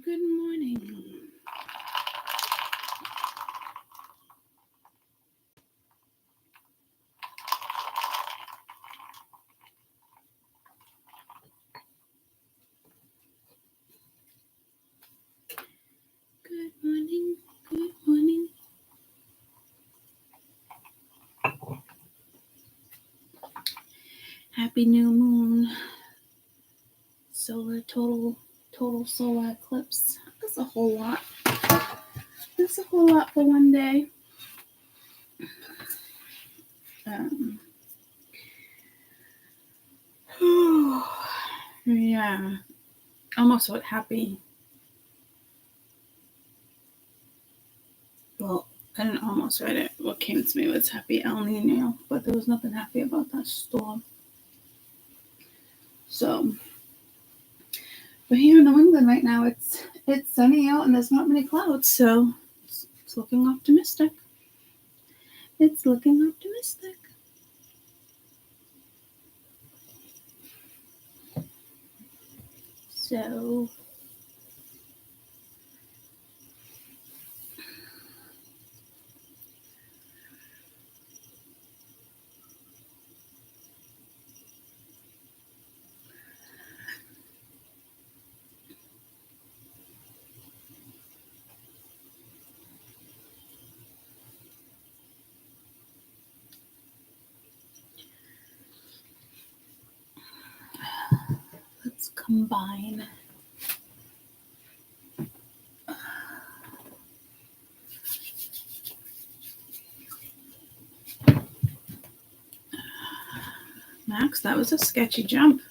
Good morning. Good morning. Good morning. Happy new moon. Total solar eclipse. That's a whole lot. That's a whole lot for one day. Yeah. Almost what happy. Well, I didn't almost write it. What came to me was happy El Nino, but there was nothing happy about that storm. So, but here in New England right now, it's sunny out and there's not many clouds, so it's looking optimistic. It's looking optimistic. So, let's combine. Max, that was a sketchy jump.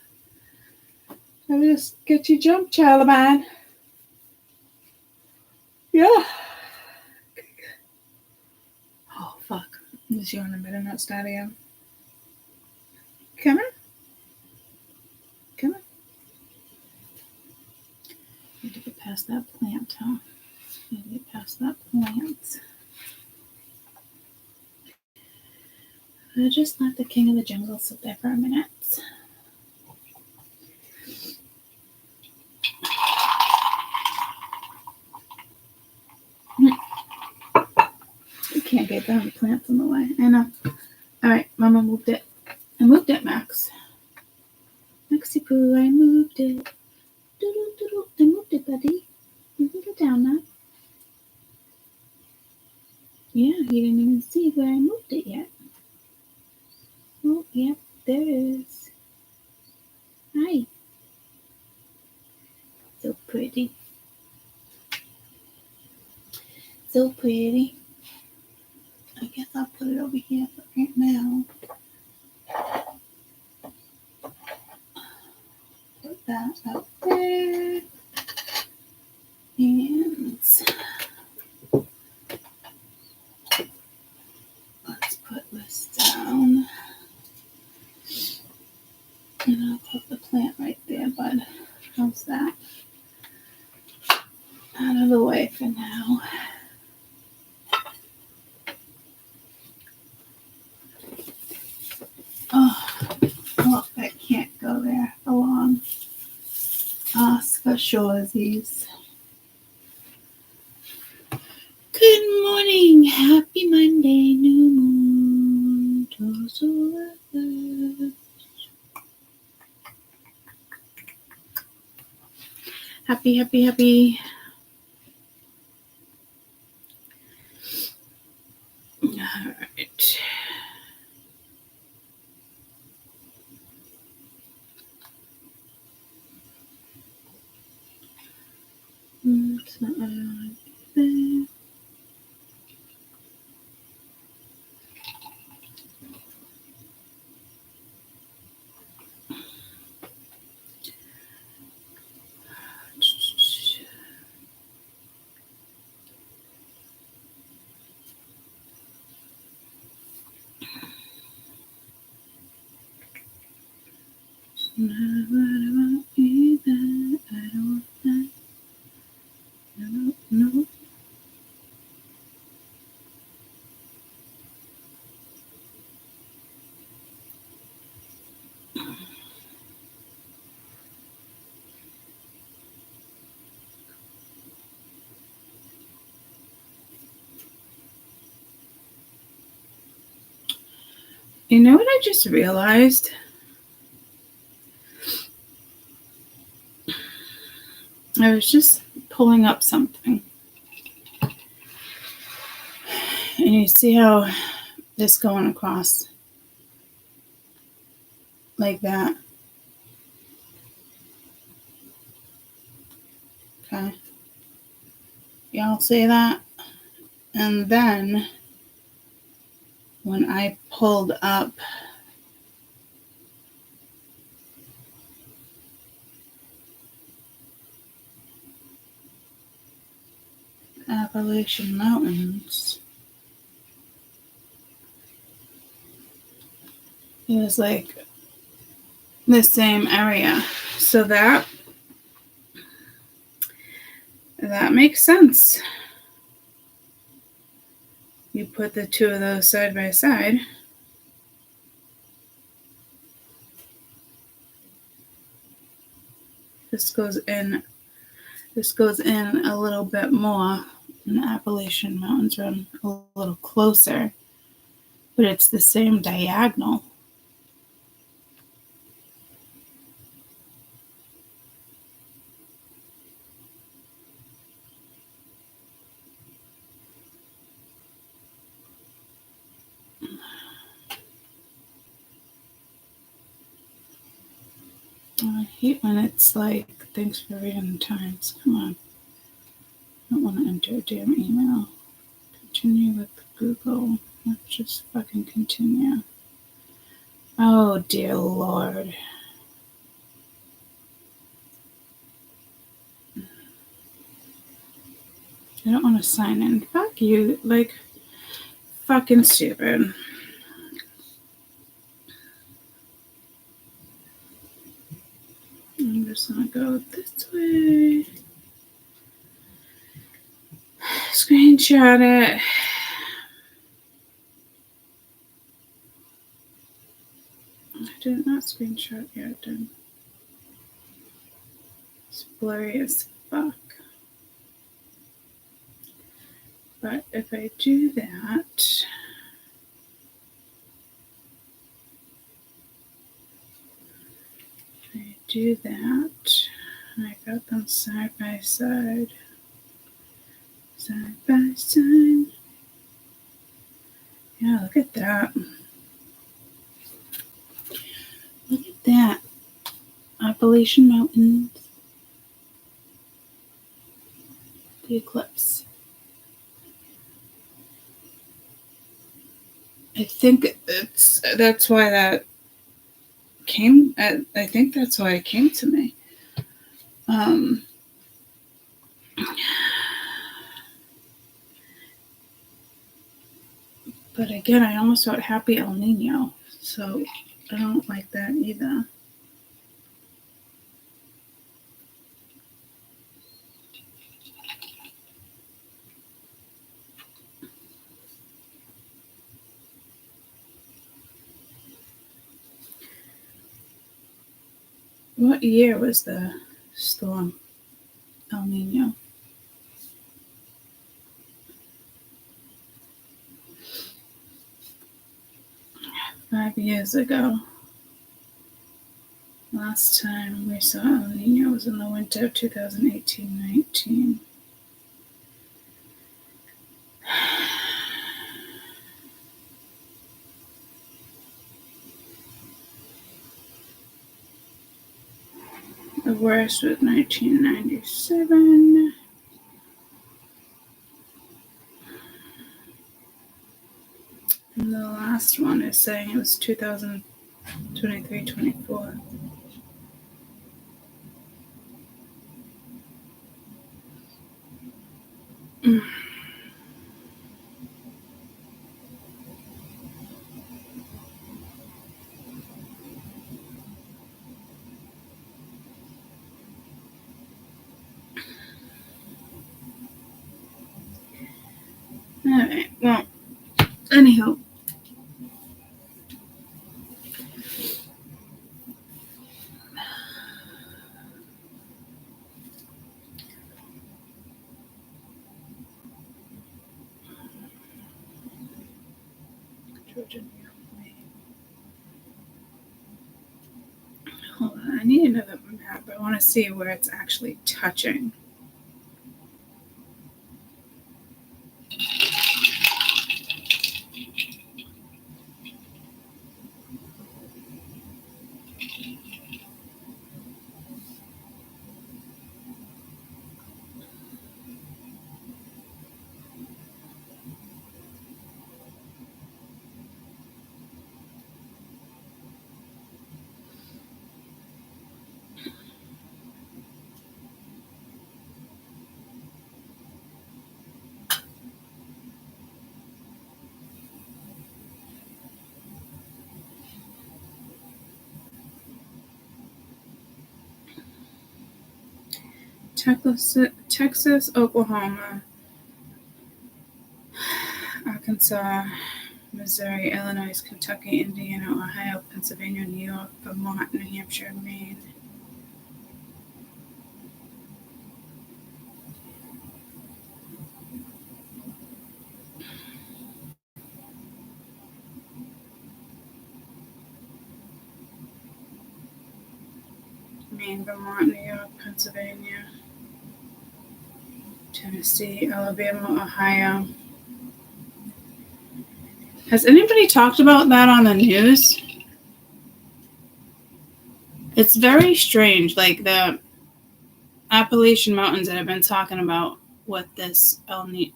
That was a sketchy jump, child of mine. Yeah. Oh, fuck. This yarn better not start again. Come on. Come on. Need to get past that plant, huh? Need to get past that plant. I'll just let the king of the jungle sit there for a minute. You can't get down the plants in the way. I know. Alright, Mama moved it. I moved it, Max. Maxie Poo, I moved it. Doodle. I moved it, buddy. You can get down now. Yeah, you didn't even see where I moved it yet. Oh, yep, there it is. Hi. So pretty. So pretty. I guess I'll put it over here for right now. Put that up there. And let's put this down. And I'll put the plant right there, bud. How's that? Out of the way for now. Oh, I can't go there for long. Ask for shoresies. Good morning. Happy Monday, new moon. Total solar eclipse. Happy. All right. It's not what I want there. Not what I want either. I don't want that. No. You know what I just realized? I was just pulling up something. And you see how this going across like that. Okay. Y'all see that? And then when I pulled up Appalachian Mountains, it was like the same area. So that makes sense. You put the two of those side by side. This goes in a little bit more, and the Appalachian Mountains run a little closer, but it's the same diagonal. I hate when it's like, thanks for reading the Times. Come on. I don't want to enter a damn email. Continue with Google. Let's just fucking continue. Oh, dear Lord. I don't want to sign in. Fuck you. Like, fucking stupid. I'm just gonna go this way. Screenshot it. I did not screenshot yet, did. It's blurry as fuck. But if I do that, and I got them side by side. Side by side. Yeah, look at that. Look at that. Appalachian Mountains. The eclipse. I think that's why that came. I think that's why it came to me. But again, I almost wrote Happy El Nino, so I don't like that either. What year was the storm El Nino? Five years ago. Last time we saw El Nino was in the winter of 2018-19. The worst was 1997. And the last one is saying it was 2023-24. Alright, well, anyhow. Georgia, New York, Maine. Hold on, I need another map. I want to see where it's actually touching. Texas, Oklahoma, Arkansas, Missouri, Illinois, Kentucky, Indiana, Ohio, Pennsylvania, New York, Vermont, New Hampshire, Maine. Maine, Vermont, New York, Pennsylvania, Tennessee, Alabama, Ohio. Has anybody talked about that on the news? It's very strange, like the Appalachian Mountains that I've been talking about with this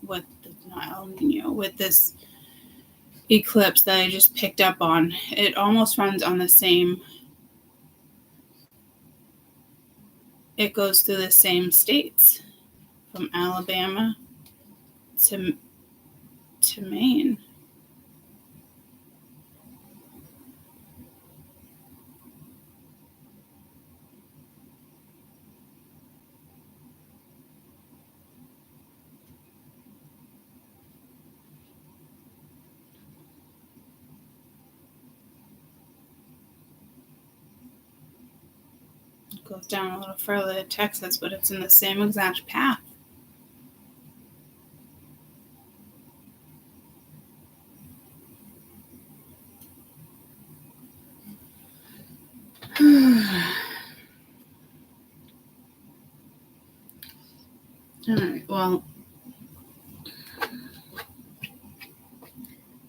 with this eclipse that I just picked up on. It almost runs on the same. It goes through the same states, from Alabama to Maine. It goes down a little further to Texas, but it's in the same exact path. All right, well,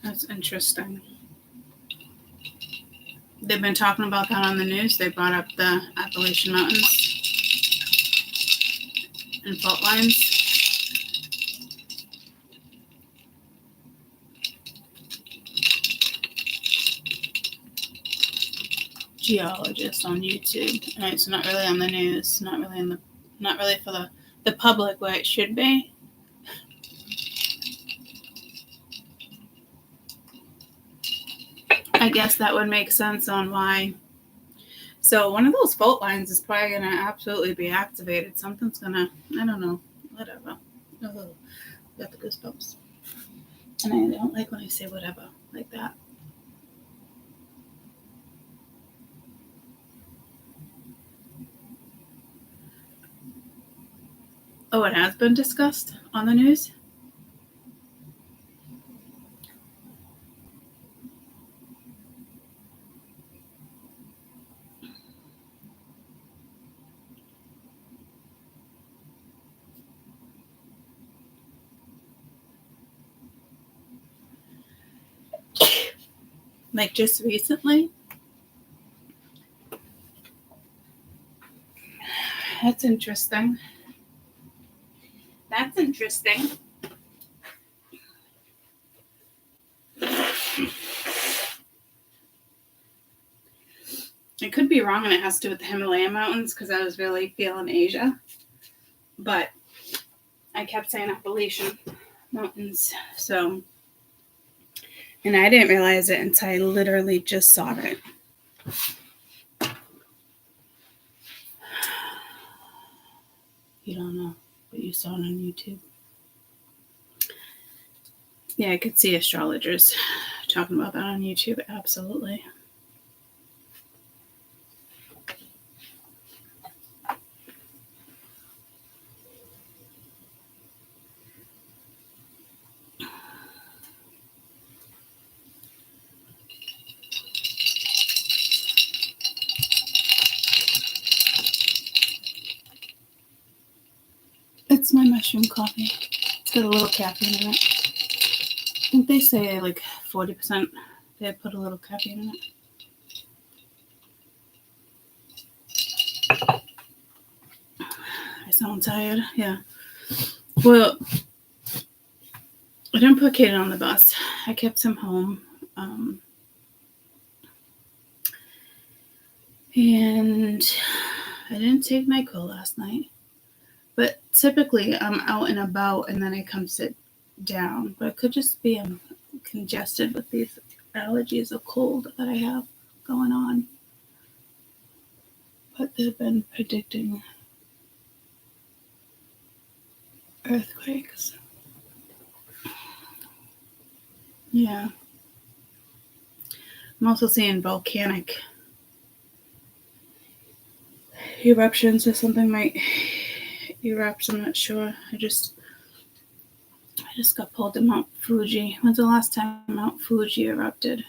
that's interesting. They've been talking about that on the news. They brought up the Appalachian Mountains and fault lines. Geologist on YouTube. All right, so not really on the news, not really for the public where it should be. I guess that would make sense on why. So one of those fault lines is probably going to absolutely be activated. Something's going to, I don't know, whatever. Oh, got the goosebumps. And I don't like when I say whatever like that. Oh, it has been discussed on the news? Like just recently? That's interesting. That's interesting. I could be wrong and it has to do with the Himalayan mountains because I was really feeling Asia. But I kept saying Appalachian Mountains. So, and I didn't realize it until I literally just saw it. You don't know, but you saw it on YouTube. Yeah, I could see astrologers talking about that on YouTube. Absolutely. mushroom coffee. It's got a little caffeine in it. I think they say like 40%. They put a little caffeine in it. I sound tired. Yeah. Well, I didn't put Kaden on the bus. I kept him home. And I didn't take my coat last night. But typically I'm out and about and then I come sit down. But it could just be I'm congested with these allergies or cold that I have going on. But they've been predicting earthquakes. Yeah. I'm also seeing volcanic eruptions or something might erupt. I'm not sure. I just got pulled to Mount Fuji. When's the last time Mount Fuji erupted?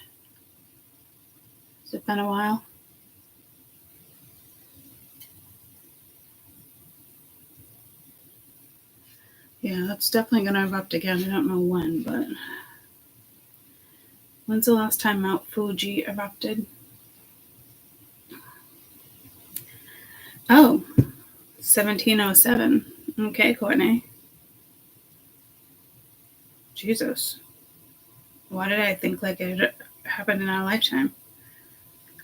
Has it been a while? Yeah, that's definitely going to erupt again. I don't know when, but when's the last time Mount Fuji erupted? Oh, 1707. Okay, Courtney. Jesus. Why did I think like it happened in our lifetime?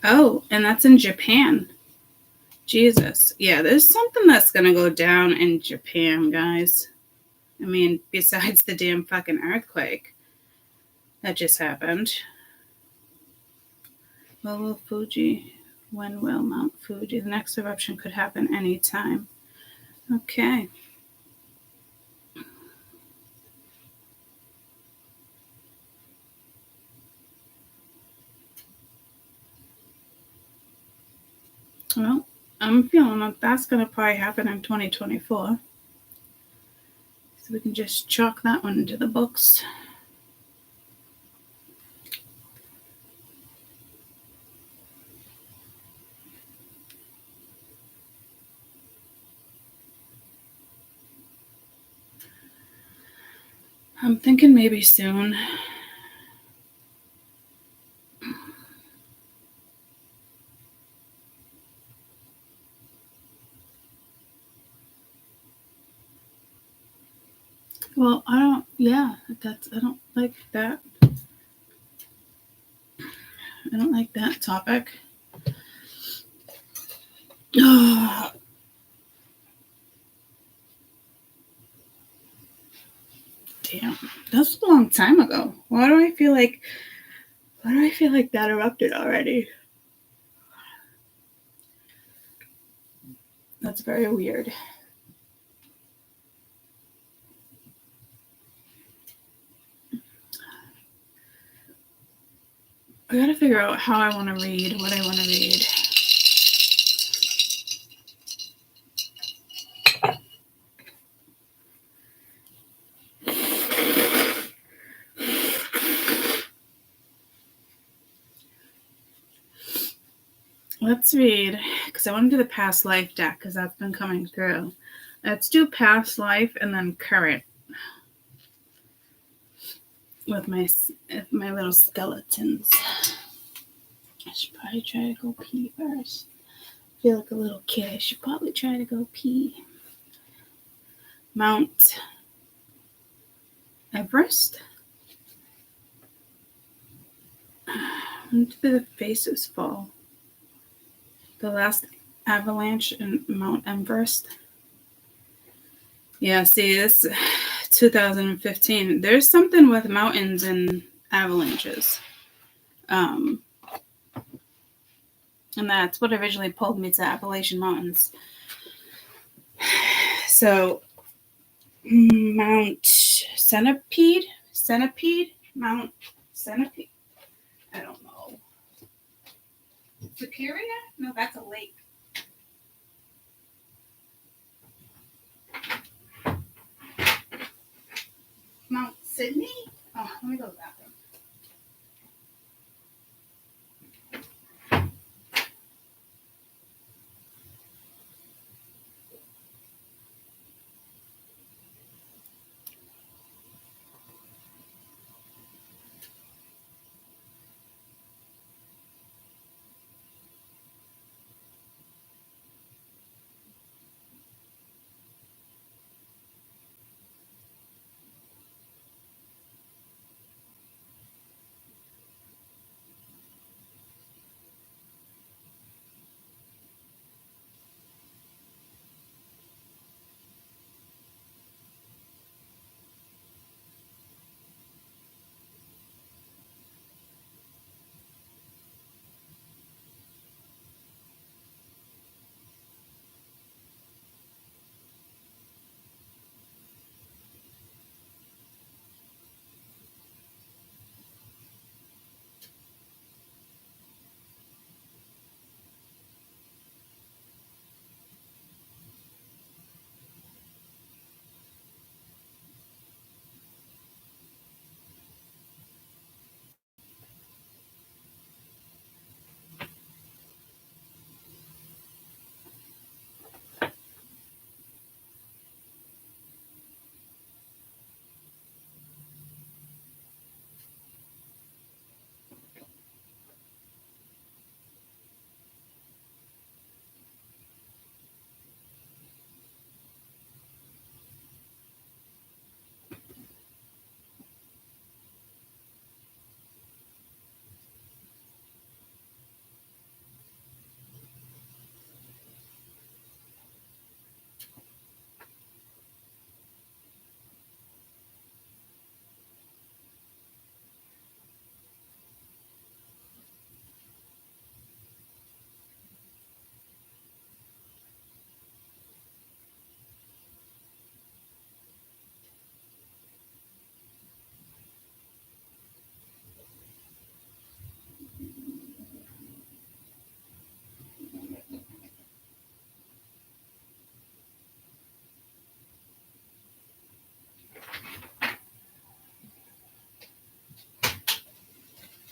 Oh, and that's in Japan. Jesus. Yeah, there's something that's going to go down in Japan, guys. I mean, besides the damn fucking earthquake that just happened. When will Mount Fuji? The next eruption could happen anytime. Okay. Well, I'm feeling like that's going to probably happen in 2024. So we can just chalk that one into the books. I'm thinking maybe soon. Well, I don't like that. I don't like that topic. Oh, damn. That's a long time ago. Why do I feel like that erupted already? That's very weird. I gotta figure out how I want to read, what I want to read. Let's read, because I want to do the past life deck, because that's been coming through. Let's do past life and then current with my little skeletons. I should probably try to go pee first. I feel like a little kid. I should probably try to go pee. Mount Everest. When did the faces fall? The last avalanche in Mount Everest. Yeah, see, this 2015. There's something with mountains and avalanches. And that's what originally pulled me to Appalachian Mountains. So, Mount Centipede? Mount Centipede? I don't know. Superior? No, that's a lake. Mount Sydney? Oh, let me go to the bathroom.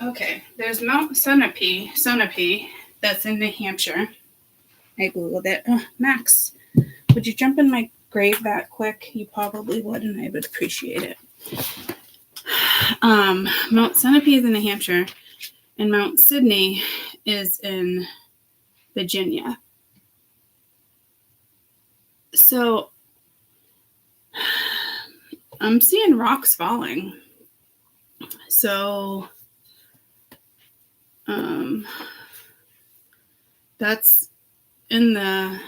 Okay, there's Mount Sunapee, that's in New Hampshire. I googled it. Max, would you jump in my grave that quick? You probably would, and I would appreciate it. Mount Sunapee is in New Hampshire, and Mount Sydney is in Virginia. So I'm seeing rocks falling. So that's in the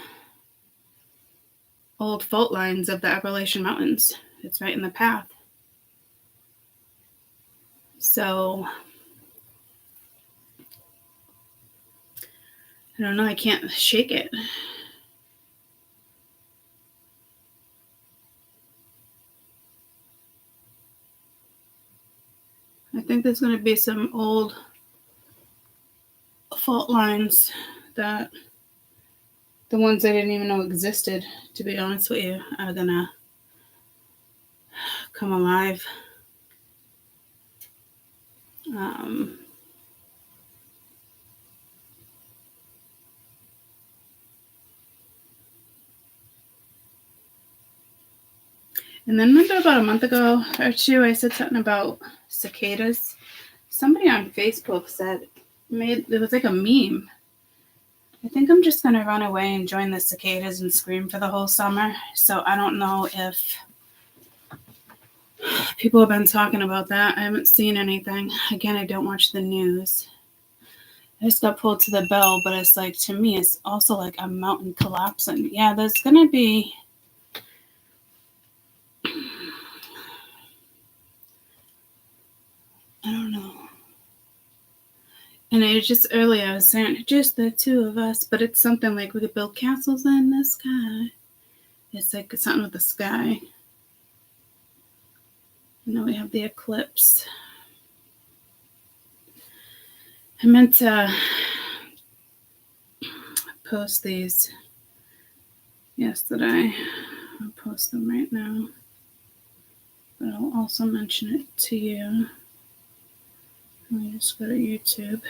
old fault lines of the Appalachian Mountains. It's right in the path. So I don't know, I can't shake it. I think there's going to be some old fault lines that the ones I didn't even know existed, to be honest with you, are going to come alive. And then remember about a month ago or two, I said something about cicadas. Somebody on Facebook said, it was like a meme. I think I'm just going to run away and join the cicadas and scream for the whole summer. So I don't know if people have been talking about that. I haven't seen anything. Again, I don't watch the news. I just got pulled to the bell, but it's like, to me, it's also like a mountain collapsing. Yeah, there's going to be... I don't know. And it just earlier I was saying, just the two of us, but it's something like we could build castles in the sky. It's like something with the sky. And then we have the eclipse. I meant to post these yesterday. I'll post them right now. But I'll also mention it to you. Let me just go to YouTube.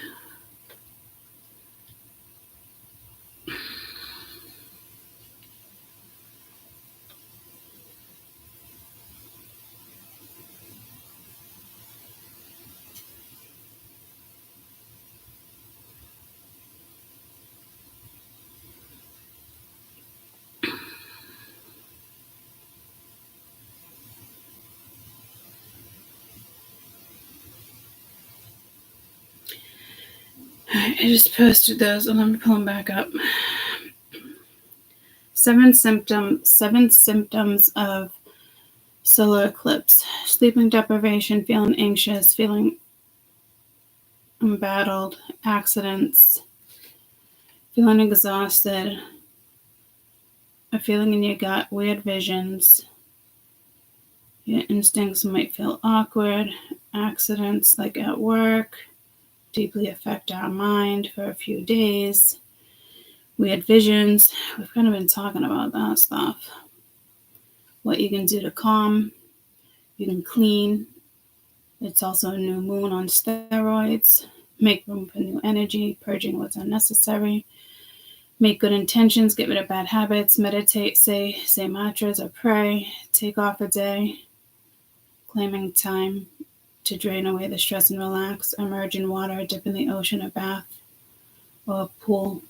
I just posted those, and let me pull them back up. 7 symptoms of solar eclipse: sleeping deprivation, feeling anxious, feeling embattled, accidents, feeling exhausted, a feeling in your gut, weird visions. Your instincts might feel awkward, accidents like at work, deeply affect our mind for a few days. Weird visions. We've kind of been talking about that stuff. What you can do to calm. You can clean. It's also a new moon on steroids. Make room for new energy, purging what's unnecessary. Make good intentions, get rid of bad habits, meditate, say mantras or pray. Take off a day. Claiming time to drain away the stress and relax. Immerse in water, dip in the ocean, a bath, or a pool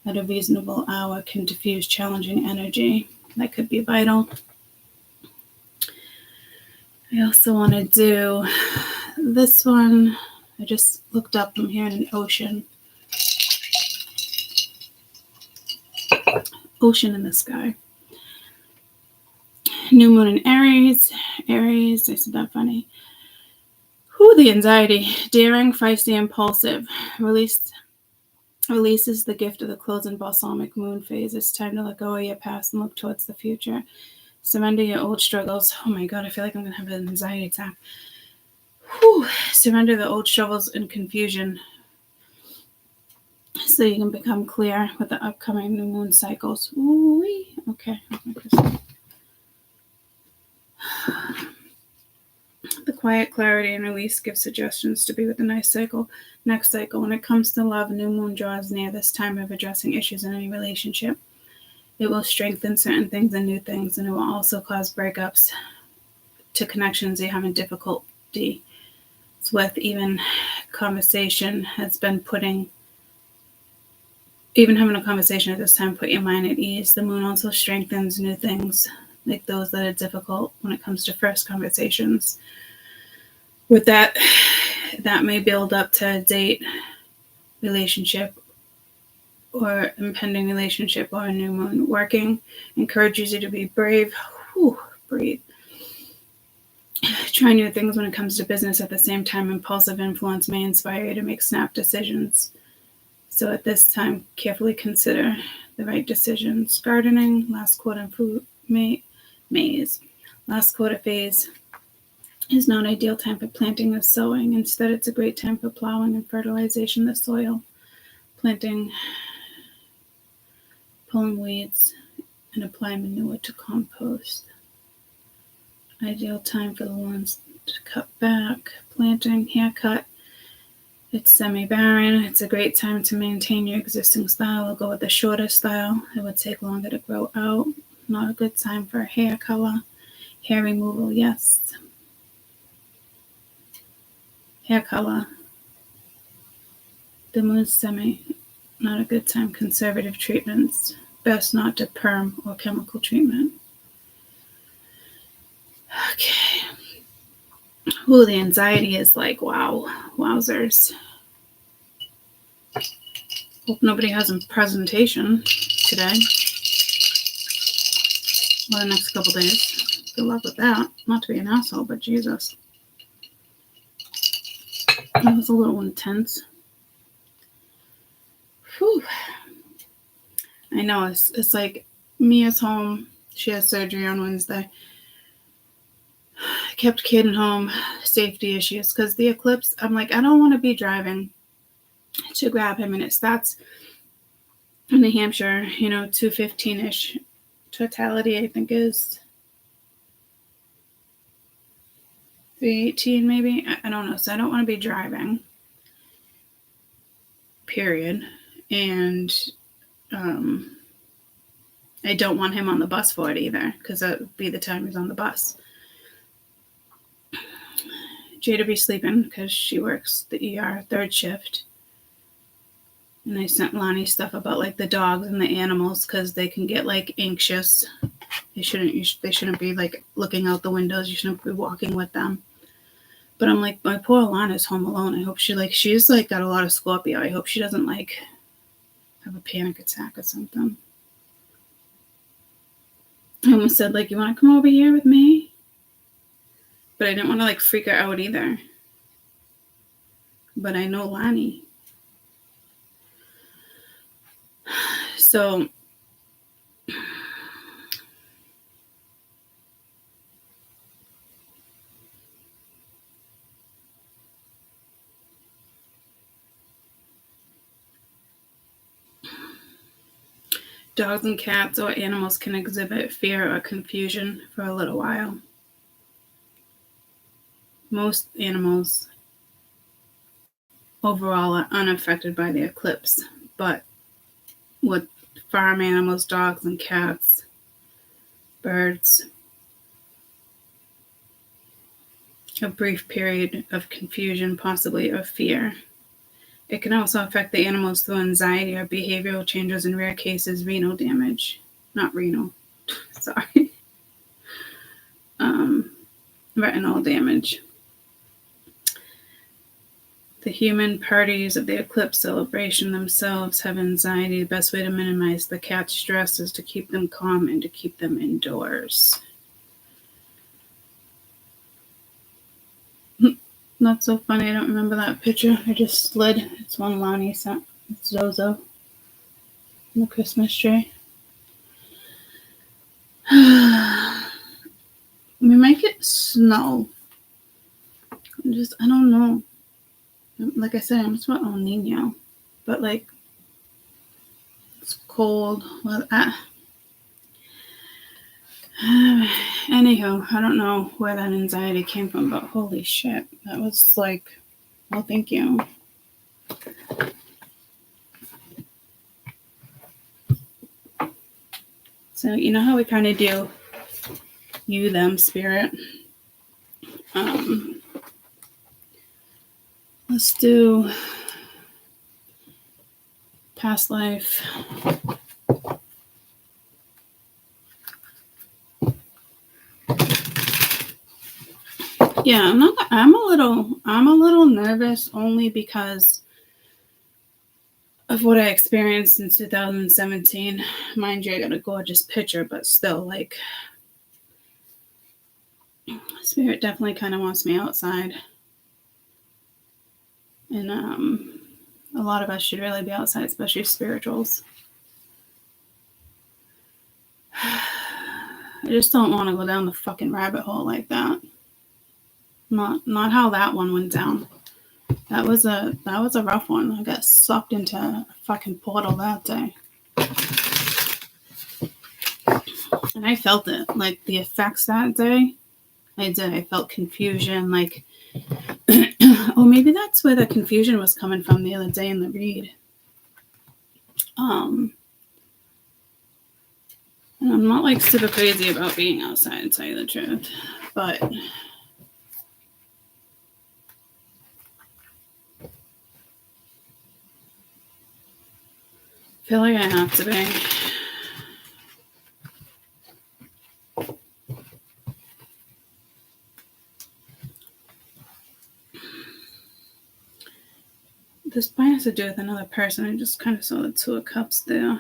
at a reasonable hour can diffuse challenging energy. That could be vital. I also want to do this one. I just looked up, I'm here in an ocean. Ocean in the sky. New moon in Aries. Aries, I said that funny. The anxiety. Daring, feisty, impulsive. Releases the gift of the closing balsamic moon phase. It's time to let go of your past and look towards the future. Surrender your old struggles. Oh my God, I feel like I'm going to have an anxiety attack. Surrender the old struggles and confusion so you can become clear with the upcoming new moon cycles. Ooh-wee. Okay. The quiet clarity and release give suggestions to be with the next cycle. When it comes to love, new moon draws near this time of addressing issues in any relationship. It will strengthen certain things and new things, and it will also cause breakups to connections you're having difficulty with. Even having a conversation at this time, put your mind at ease. The moon also strengthens new things, like those that are difficult when it comes to first conversations. With that may build up to a date, relationship, or impending relationship, or a new moon. Working encourages you to be brave. Breathe. Try new things when it comes to business. At the same time, impulsive influence may inspire you to make snap decisions. So at this time, carefully consider the right decisions. Gardening, last quarter food, maize. Last quarter phase is not an ideal time for planting or sowing. Instead, it's a great time for plowing and fertilization of the soil, planting, pulling weeds, and applying manure to compost. Ideal time for the ones to cut back, planting, haircut. It's semi-barren. It's a great time to maintain your existing style or go with the shorter style. It would take longer to grow out. Not a good time for hair color. Hair removal, yes. Hair color. The moon's semi. Not a good time. Conservative treatments. Best not to perm or chemical treatment. Okay. The anxiety is like, wow. Wowzers. Hope nobody has a presentation today. Or the next couple days. Good luck with that. Not to be an asshole, but Jesus. That was a little intense. Whew. I know, it's like Mia's home. She has surgery on Wednesday. I kept Caden home. Safety issues. Because the eclipse, I'm like, I don't want to be driving to grab him. And it starts in New Hampshire, 2:15-ish. Totality, I think, is 3:18 maybe. I don't know. So I don't want to be driving. Period. And I don't want him on the bus for it either, because that would be the time he's on the bus. Jada be sleeping because she works the ER third shift. And I sent Lonnie stuff about like the dogs and the animals because they can get like anxious. They shouldn't be like looking out the windows. You shouldn't be walking with them. But I'm like, my poor Alana's home alone. I hope she's like got a lot of Scorpio. I hope she doesn't like have a panic attack or something. I almost said like, you want to come over here with me? But I didn't want to like freak her out either. But I know Lonnie. So dogs and cats or animals can exhibit fear or confusion for a little while. Most animals overall are unaffected by the eclipse, but with farm animals, dogs and cats, birds, a brief period of confusion, possibly of fear. It can also affect the animals through anxiety or behavioral changes, in rare cases, renal damage. Not renal, sorry. Retinal damage. The human parties of the eclipse celebration themselves have anxiety. The best way to minimize the cat's stress is to keep them calm and to keep them indoors. Not so funny. I don't remember that picture. I just slid. It's one Lonnie sent. It's Zozo. The Christmas tree. We might get snow. I don't know. Like I said, I'm just about El Nino. But like, it's cold. Well, Anywho, I don't know where that anxiety came from, but holy shit. That was like, well, thank you. So, you know how we kind of do you, them, spirit? Let's do past life. Yeah, I'm a little nervous only because of what I experienced in 2017. Mind you, I got a gorgeous picture, but still, like, spirit definitely kind of wants me outside. And a lot of us should really be outside, especially spirituals. I just don't want to go down the fucking rabbit hole like that. Not how that one went down. That was a rough one. I got sucked into a fucking portal that day. And I felt it. Like the effects that day. I did. I felt confusion, like oh, maybe that's where the confusion was coming from the other day in the read. And I'm not like super crazy about being outside, to tell you the truth, but I feel like I have to be. This might have to do with another person. I just kind of saw the Two of Cups there. I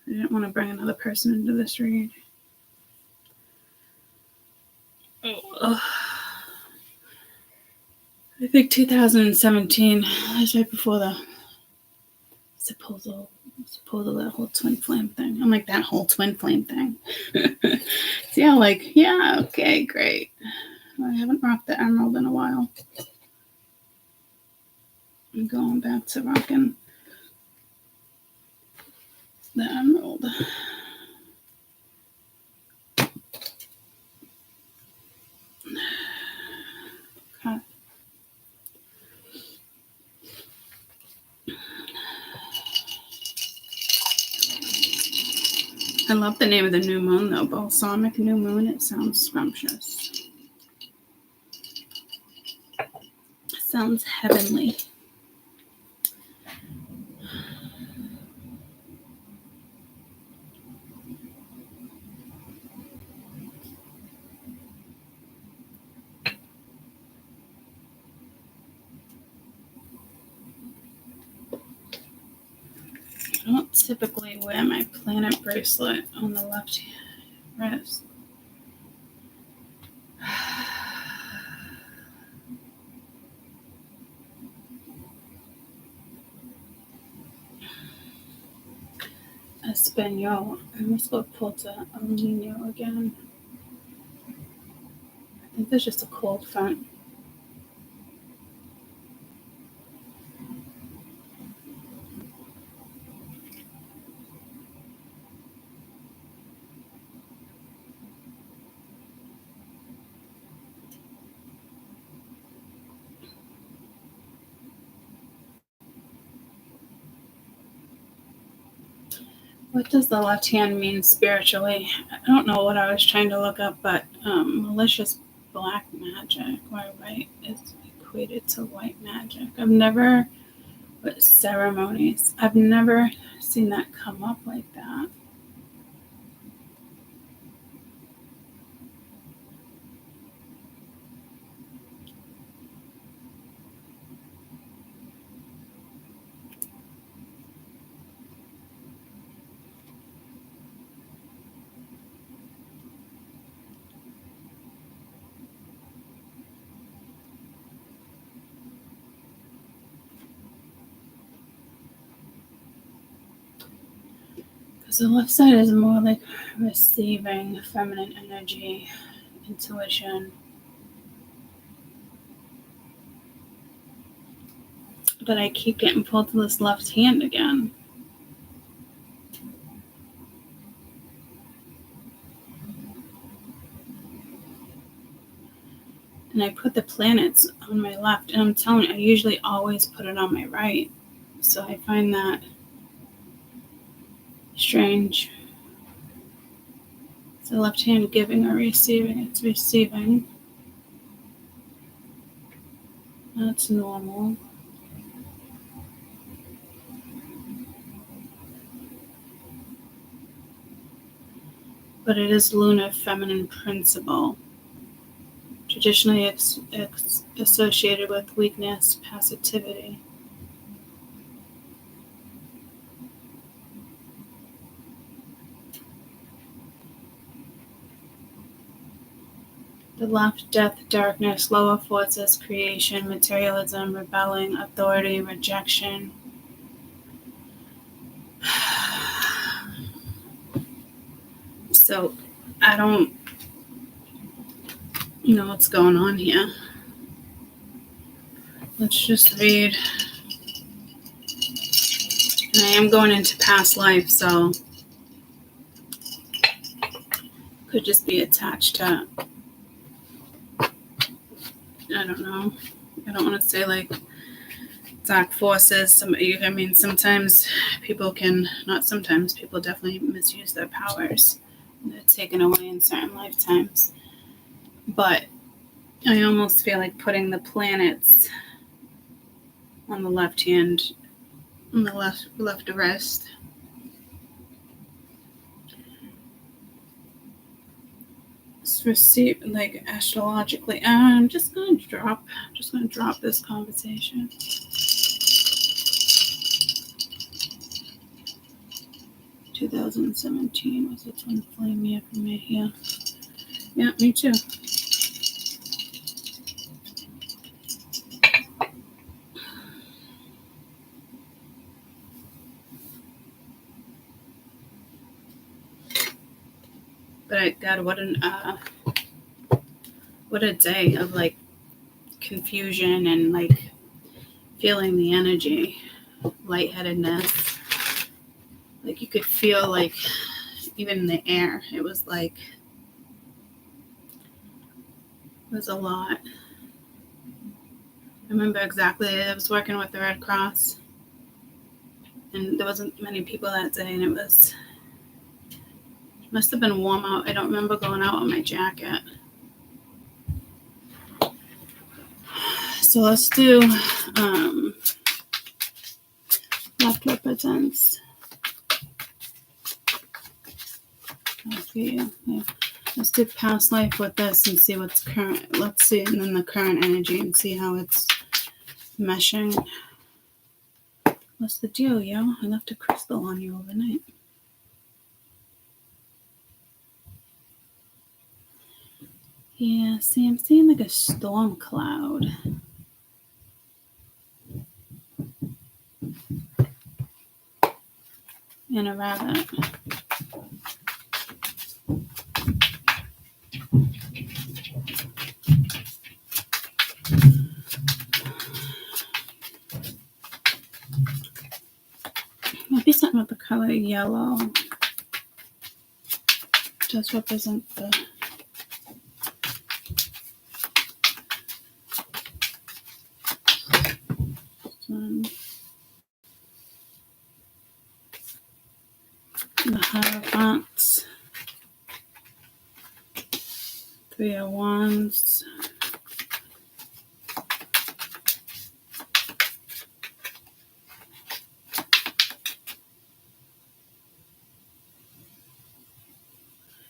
didn't want to bring another person into this read. Oh. I think 2017 is right before the supposed that whole twin flame thing. I'm like, that whole twin flame thing. So yeah, like, yeah, okay, great. I haven't rocked the emerald in a while. I'm going back to rocking the emerald. Okay. I love the name of the new moon, though. Balsamic new moon. It sounds scrumptious. It sounds heavenly. I don't typically wear my planet bracelet on the left wrist. Espanol. I almost got Porta El Nino again. I think there's just a cold front. What does the left hand mean spiritually? I don't know what I was trying to look up, but malicious black magic, why white is equated to white magic. I've never, with ceremonies, I've never seen that come up like that. Because the left side is more like receiving feminine energy, intuition. But I keep getting pulled to this left hand again. And I put the planets on my left, and I'm telling you, I usually always put it on my right. So I find that strange. It's the left hand giving or receiving. It's receiving. That's normal. But it is lunar feminine principle, traditionally associated with weakness, passivity. The left, death, darkness, lower forces, creation, materialism, rebelling, authority, rejection. So I don't know what's going on here. Let's just read. And I am going into past life, so could just be attached to, I don't know. I don't want to say like dark forces. Sometimes people can, not sometimes, people definitely misuse their powers. They're taken away in certain lifetimes. But I almost feel like putting the planets on the left hand, on the left wrist. Receive, like, astrologically. I'm just gonna drop this conversation. "2017 was a twin flame year for me." Yeah, me too. But God, what a day of like confusion and like feeling the energy, lightheadedness. Like you could feel like even in the air, it was a lot. I remember exactly, I was working with the Red Cross and there wasn't many people that day, and it must have been warm out. I don't remember going out with my jacket. So let's do left represents. Okay, yeah. Let's do past life with this and see what's current. Let's see, and then the current energy and see how it's meshing. What's the deal, yo? I left a crystal on you overnight. Yeah, see, I'm seeing like a storm cloud. And a rabbit. Maybe something with the color yellow. Just represent the sun. The Hierophants. 3 of Wands.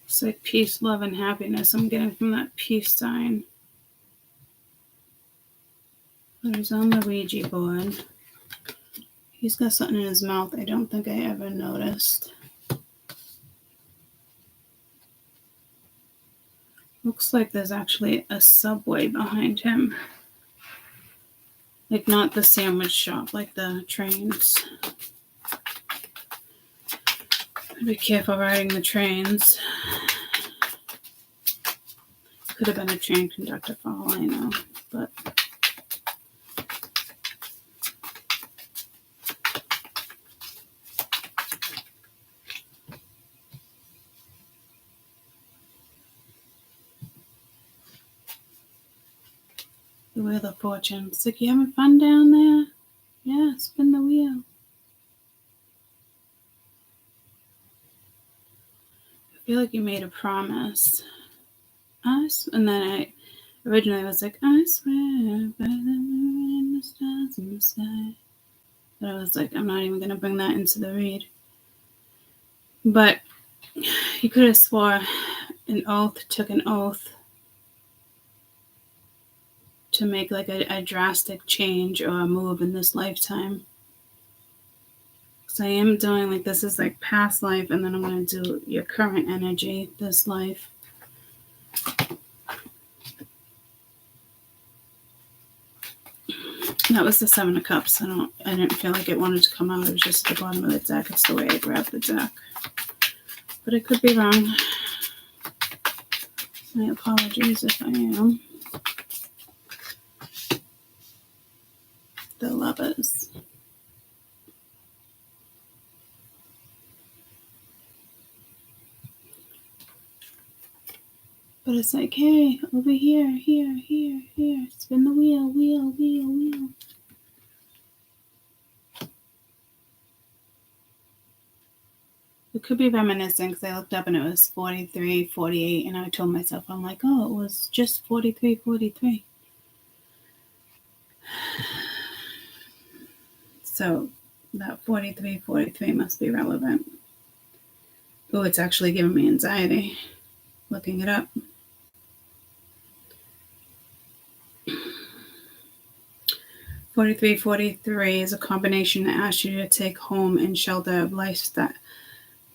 It's like peace, love, and happiness I'm getting from that peace sign. He's on the Ouija board. He's got something in his mouth I don't think I ever noticed. Looks like there's actually a subway behind him. Like not the sandwich shop, like the trains. Be careful riding the trains. Could have been a train conductor for all I know, but The Wheel of Fortune. It's like, you having fun down there? Yeah, spin the wheel. I feel like you made a promise. And then I originally was like, I swear by the moon and the stars in the sky. But I was like, I'm not even going to bring that into the read. But you could have swore took an oath to make like a drastic change or a move in this lifetime. So I am doing like, this is like past life, and then I'm going to do your current energy, this life. That was the Seven of Cups. I didn't feel like it wanted to come out. It was just at the bottom of the deck. It's the way I grabbed the deck. But I could be wrong. My apologies if I am. The Lovers. But it's like, hey, over here, here, here, here. Spin the wheel, wheel, wheel, wheel. It could be reminiscing because I looked up and it was 43, 48. And I told myself, I'm like, oh, it was just 43, 43. So that 43, 43 must be relevant. Oh, it's actually giving me anxiety looking it up. $43.43 is a combination that asks you to take home and shelter of lifestyle.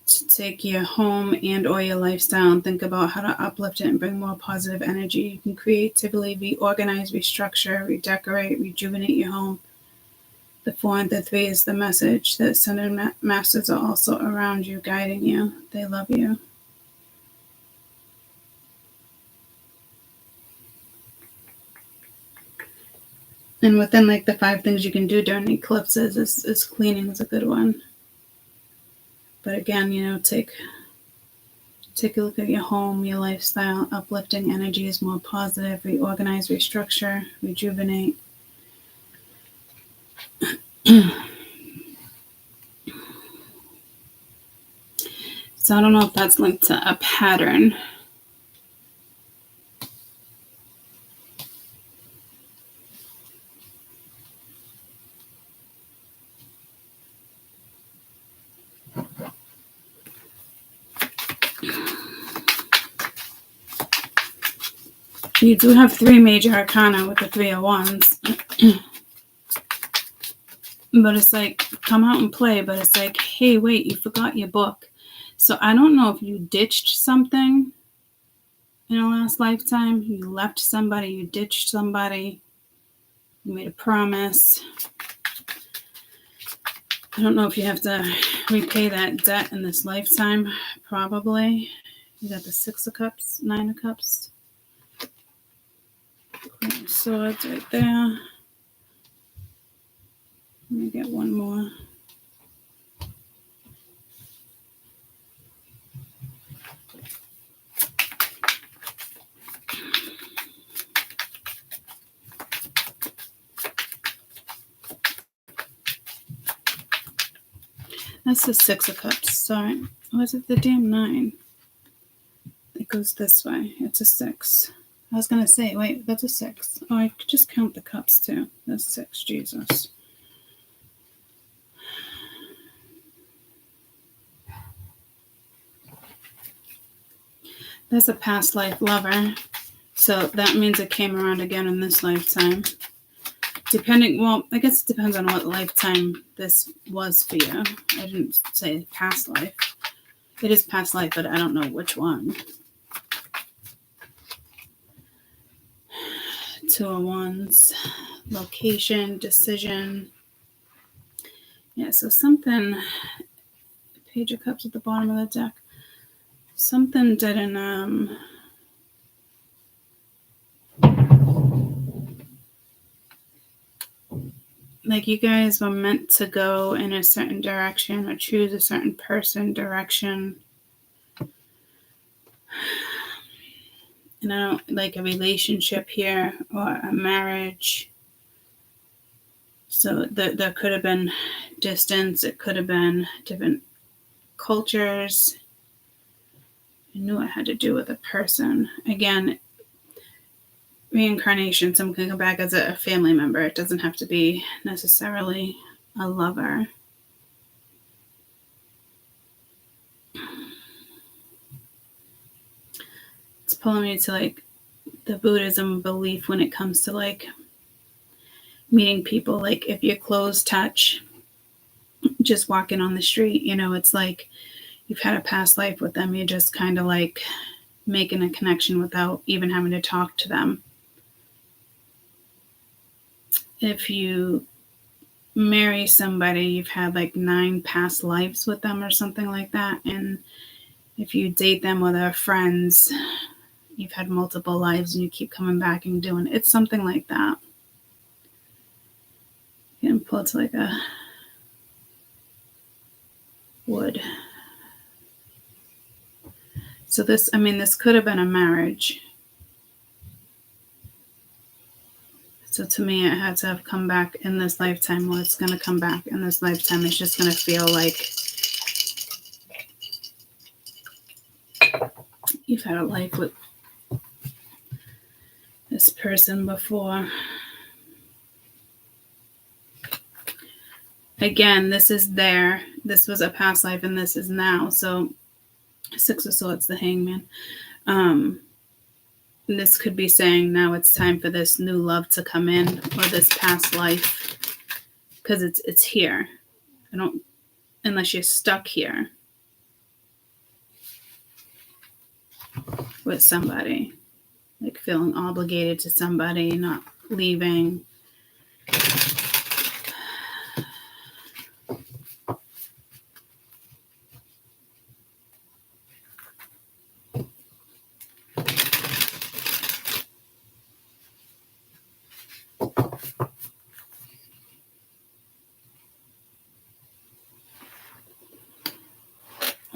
To take your home and or your lifestyle and think about how to uplift it and bring more positive energy. You can creatively reorganize, restructure, redecorate, rejuvenate your home. The 4 and the 3 is the message that Ascended Masters are also around you, guiding you. They love you. And within like the 5 things you can do during eclipses is cleaning is a good one. But again, take a look at your home, your lifestyle. Uplifting energy is more positive. Reorganize, restructure, rejuvenate. So I don't know if that's linked to a pattern. You do have 3 major arcana with the 3 of Wands. But it's like, come out and play. But it's like, hey, wait, you forgot your book. So I don't know if you ditched something in a last lifetime. You left somebody. You ditched somebody. You made a promise. I don't know if you have to repay that debt in this lifetime. Probably. You got the 6 of Cups, 9 of Cups. Queen of Swords right there. Let me get one more. That's the 6 of Cups. Sorry. Was it the damn 9? It goes this way. It's a 6. I was going to say, wait, that's a 6. Oh, I could just count the cups too. That's 6. Jesus. That's a past life lover. So that means it came around again in this lifetime. Well, I guess it depends on what lifetime this was for you. I didn't say past life. It is past life, but I don't know which one. 2 of Wands. Location, decision. Yeah, so something. Page of Cups at the bottom of the deck. Something didn't, like you guys were meant to go in a certain direction or choose a certain person direction. And I don't like a relationship here or a marriage. So there could have been distance. It could have been different cultures. I knew it had to do with a person. Again, reincarnation, someone can come back as a family member. It doesn't have to be necessarily a lover. It's pulling me to like the Buddhism belief when it comes to like meeting people. Like if your clothes touch, just walking on the street, you know, it's like you've had a past life with them. You're just kind of like making a connection without even having to talk to them. If you marry somebody, you've had like 9 past lives with them or something like that. And if you date them or they're friends, you've had multiple lives and you keep coming back and doing it. It's something like that. You can pull it to like a wood. So this could have been a marriage. So to me, it had to have come back in this lifetime. Well, it's going to come back in this lifetime. It's just going to feel like you've had a life with this person before. Again, this is there. This was a past life and this is now. So 6 of Swords, the Hangman. This could be saying now it's time for this new love to come in, or this past life, because it's here. Unless you're stuck here with somebody, like feeling obligated to somebody, not leaving.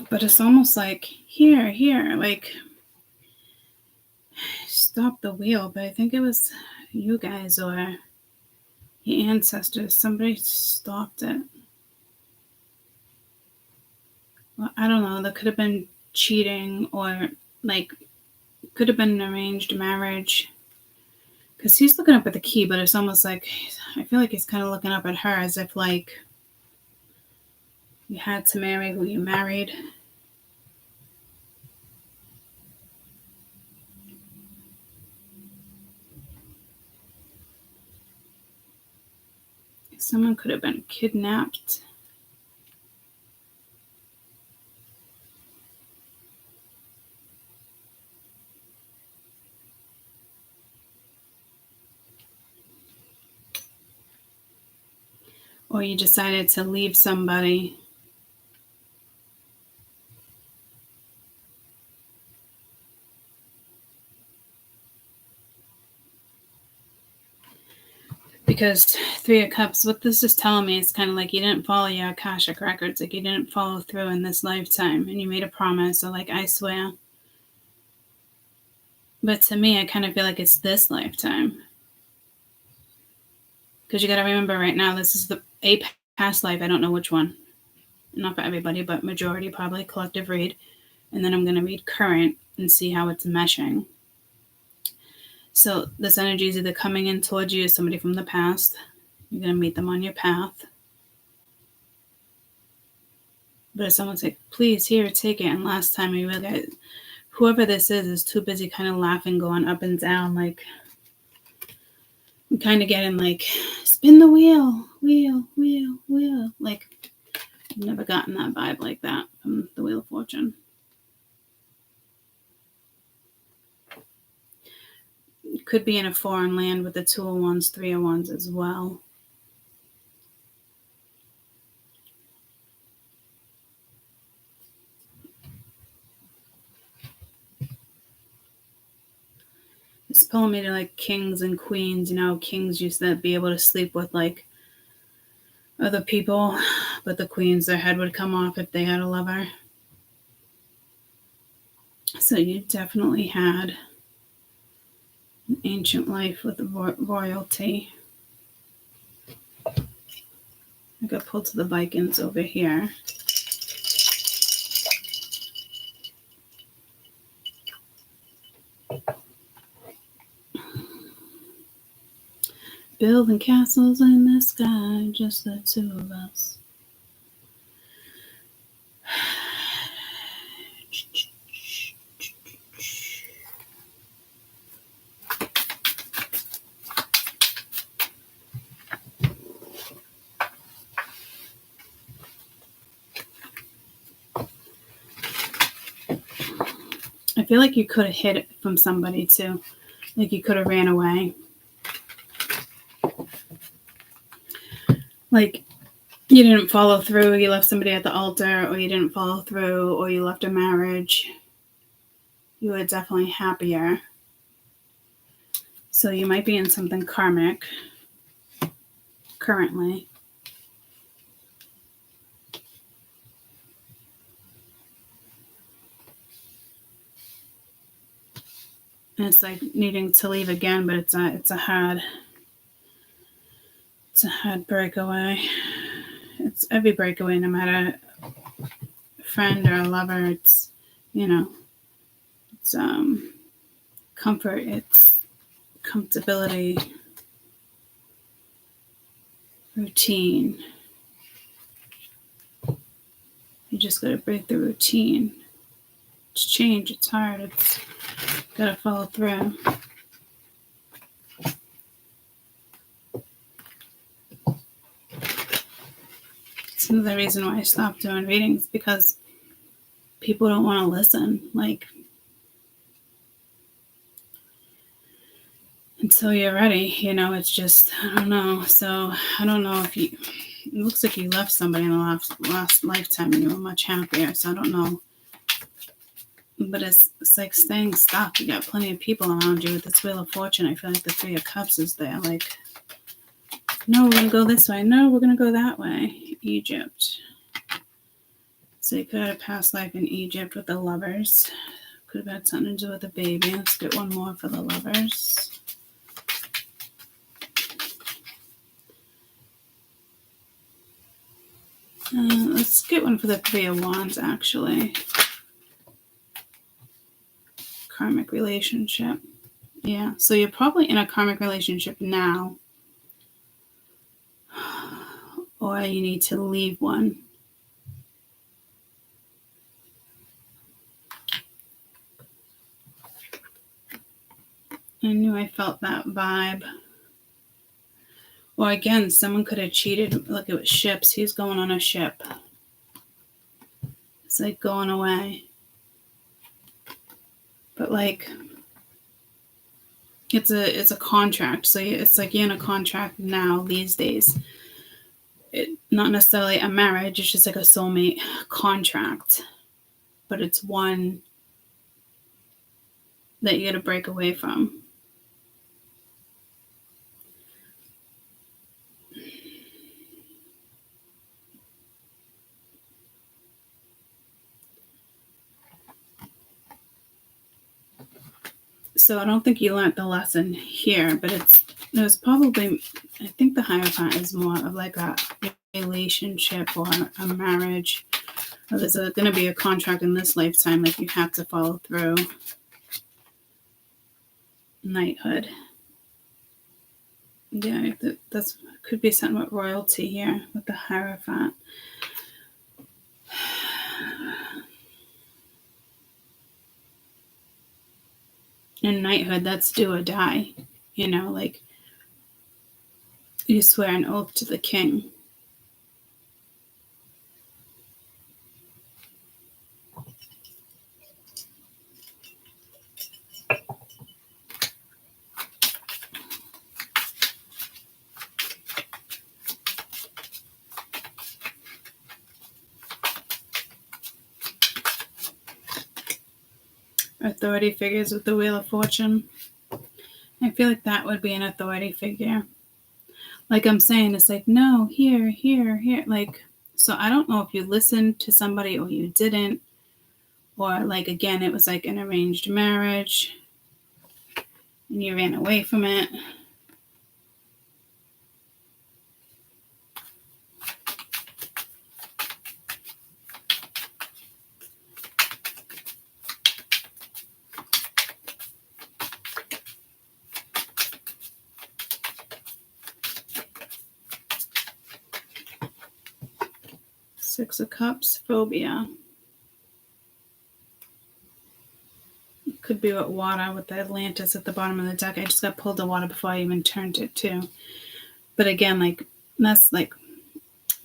But it's almost like here, like stop the wheel. But I think it was you guys or your ancestors. Somebody stopped it. Well, I don't know. There could have been cheating, or like could have been an arranged marriage. Because he's looking up at the key, but it's almost like I feel like he's kind of looking up at her as if like you had to marry who you married. Someone could have been kidnapped. Or you decided to leave somebody. Because 3 of Cups, what this is telling me is kind of like you didn't follow your Akashic records. Like you didn't follow through in this lifetime. And you made a promise. So like, I swear. But to me, I kind of feel like it's this lifetime. Because you got to remember right now, this is a past life. I don't know which one. Not for everybody, but majority probably, collective read. And then I'm going to read current and see how it's meshing. So this energy is either coming in towards you as somebody from the past. You're going to meet them on your path. But if someone's like, please, here, take it. And last time I realized whoever this is too busy kind of laughing, going up and down. Like, I'm kind of getting like, spin the wheel. Like, I've never gotten that vibe like that from the Wheel of Fortune. Could be in a foreign land with the 2 of Wands, 3 of Wands as well. It's pulling me to like kings and queens. You know, kings used to be able to sleep with like other people, but the queens, their head would come off if they had a lover. So you definitely had An ancient life with royalty. I got pulled to the Vikings over here. Building castles in the sky, just the two of us. I feel like you could have hid it from somebody too. Like you could have ran away. Like you didn't follow through, you left somebody at the altar, or you didn't follow through, or you left a marriage. You were definitely happier. So you might be in something karmic currently. And it's like needing to leave again, but it's a hard breakaway. It's every breakaway, no matter a friend or a lover. It's it's comfort. It's comfortability, routine. You just got to break the routine. It's change. It's hard. It's got to follow through. It's another reason why I stopped doing readings, because people don't want to listen. Like, until you're ready, it's just, I don't know. So I don't know if it looks like you left somebody in the last lifetime and you were much happier. So I don't know. But it's like staying stuck. You got plenty of people around you with this Wheel of Fortune. I feel like the Three of Cups is there. Like, no, we're going to go this way. No, we're going to go that way. Egypt. So you could have had a past life in Egypt with the lovers. Could have had something to do with a baby. Let's get one more for the lovers. Let's get one for the Three of Wands, actually. Karmic relationship. Yeah, so you're probably in a karmic relationship now. Or you need to leave one. I knew I felt that vibe. Or again, someone could have cheated. Look, it was ships. He's going on a ship. It's like going away. But like, it's a contract. So it's like you're in a contract now these days. Not necessarily a marriage. It's just like a soulmate contract. But it's one that you got to break away from. So I don't think you learned the lesson here, but it was probably, I think the Hierophant is more of like a relationship or a marriage. Or there's going to be a contract in this lifetime, like you have to follow through. Knighthood. Yeah, that's could be something with royalty here with the Hierophant. In knighthood, that's do or die. Like you swear an oath to the king. Authority figures with the Wheel of Fortune. I feel like that would be an authority figure. Like I'm saying, it's like, no, here. Like, so I don't know if you listened to somebody or you didn't. Or like, again, it was like an arranged marriage. and you ran away from it. Six of Cups, phobia. It could be with water, with the Atlantis at the bottom of the deck. I just got pulled the water before I even turned it too. But again, like, that's like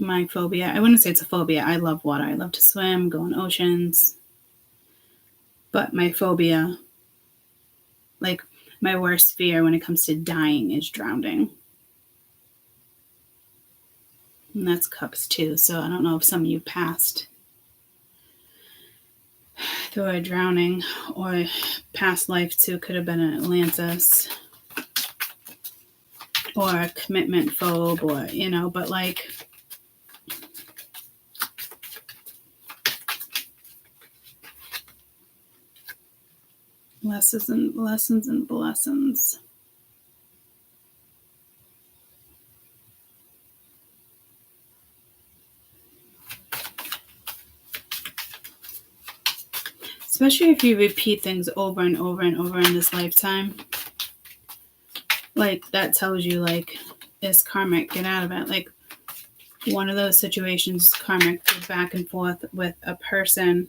my phobia. I wouldn't say it's a phobia. I love water. I love to swim, go in oceans. But my phobia, like my worst fear when it comes to dying, is drowning. And that's Cups too. So I don't know if some of you passed through a drowning, or past life too. Could have been an Atlantis, or a commitment phobe, or, but like, lessons and blessings. Especially if you repeat things over and over and over in this lifetime. Like, that tells you, like, it's karmic. Get out of it. Like, one of those situations is karmic. Go back and forth with a person,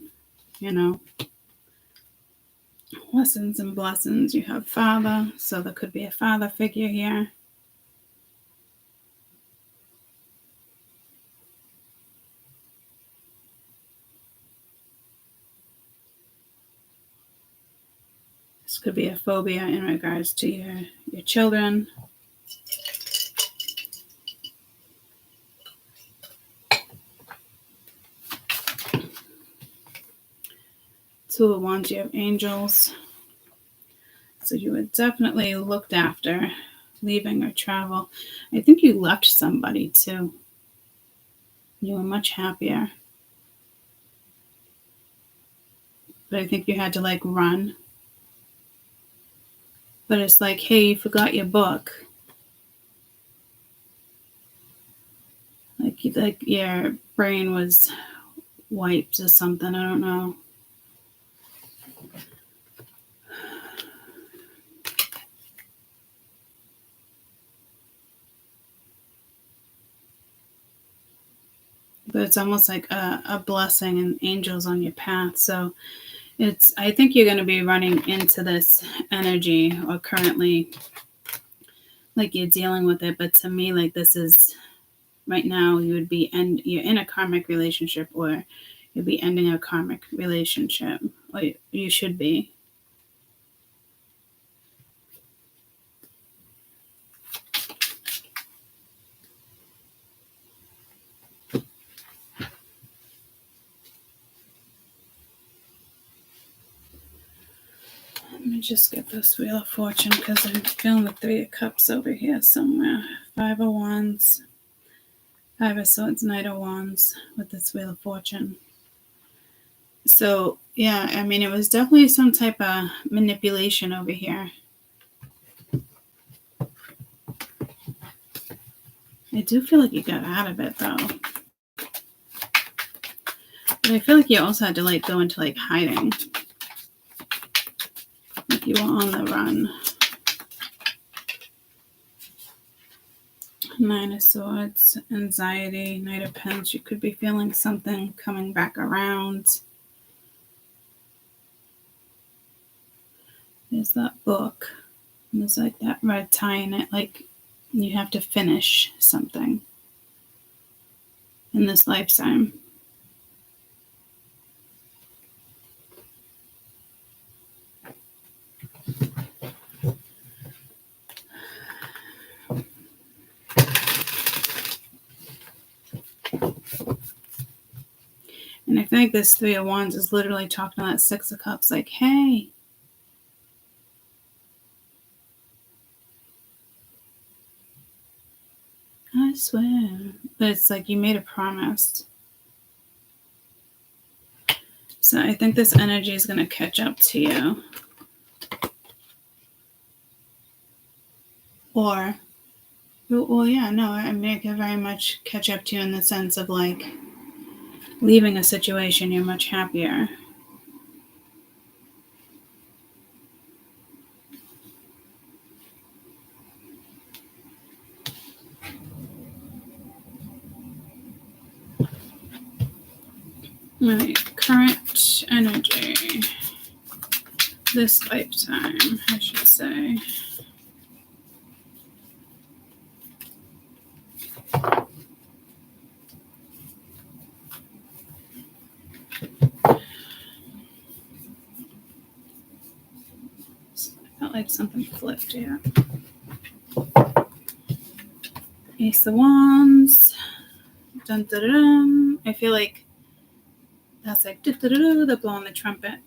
Lessons and blessings. You have father. So there could be a father figure here. This could be a phobia in regards to your children. Two of Wands, you have angels. So you were definitely looked after, leaving or travel. I think you left somebody too. You were much happier. But I think you had to, like, run. But it's like, hey, you forgot your book. Like your brain was wiped or something. I don't know. But it's almost like a blessing and angels on your path. So I think you're going to be running into this energy, or currently, like, you're dealing with it. But to me, like, this is right now, you're in a karmic relationship, or you'll be ending a karmic relationship. Or you should be. Let me just get this Wheel of Fortune, because I'm feeling the Three of Cups over here somewhere. Five of Wands, Five of Swords, Knight of Wands with this Wheel of Fortune. So, yeah, I mean, it was definitely some type of manipulation over here. I do feel like you got out of it, though. But I feel like you also had to, like, go into, like, hiding. Like you were on the run. Nine of Swords, anxiety, Knight of Pentacles. You could be feeling something coming back around. There's that book. And there's like that red tie in it. Like, you have to finish something in this lifetime. And I feel like this Three of Wands is literally talking to that Six of Cups, like, hey, I swear. But it's like you made a promise. So I think this energy is going to catch up to you. Or, well, yeah, no, I mean, I can very much catch up to you in the sense of like leaving a situation, you're much happier. Right, current energy. This lifetime, I should say. I felt like something flipped here. Ace of Wands. Dun, dun, dun, dun. I feel like that's like they're blowing the trumpet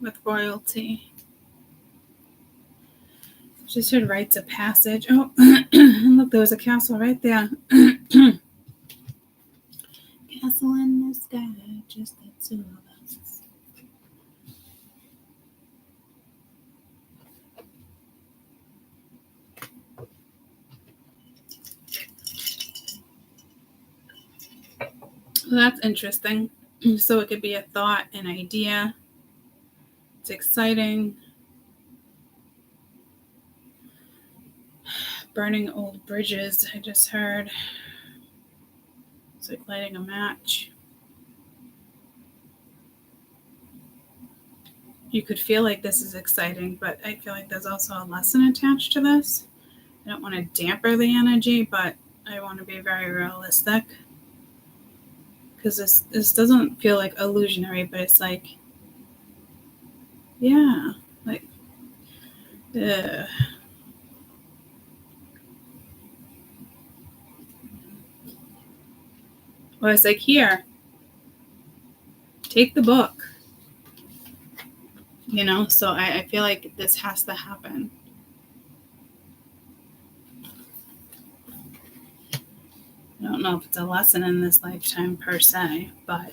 with royalty. Just heard rites of passage. Oh, look, there was a castle right there. Castle in the sky, just the two of us. Well, that's interesting. So it could be a thought, an idea. It's exciting. Burning old bridges, I just heard. It's like lighting a match. You could feel like this is exciting, but I feel like there's also a lesson attached to this. I don't want to damper the energy, but I want to be very realistic. Because this doesn't feel like illusionary, but it's like, yeah, like, ugh. Well, it's like, here, take the book. You know, so I feel like this has to happen. I don't know if it's a lesson in this lifetime per se, but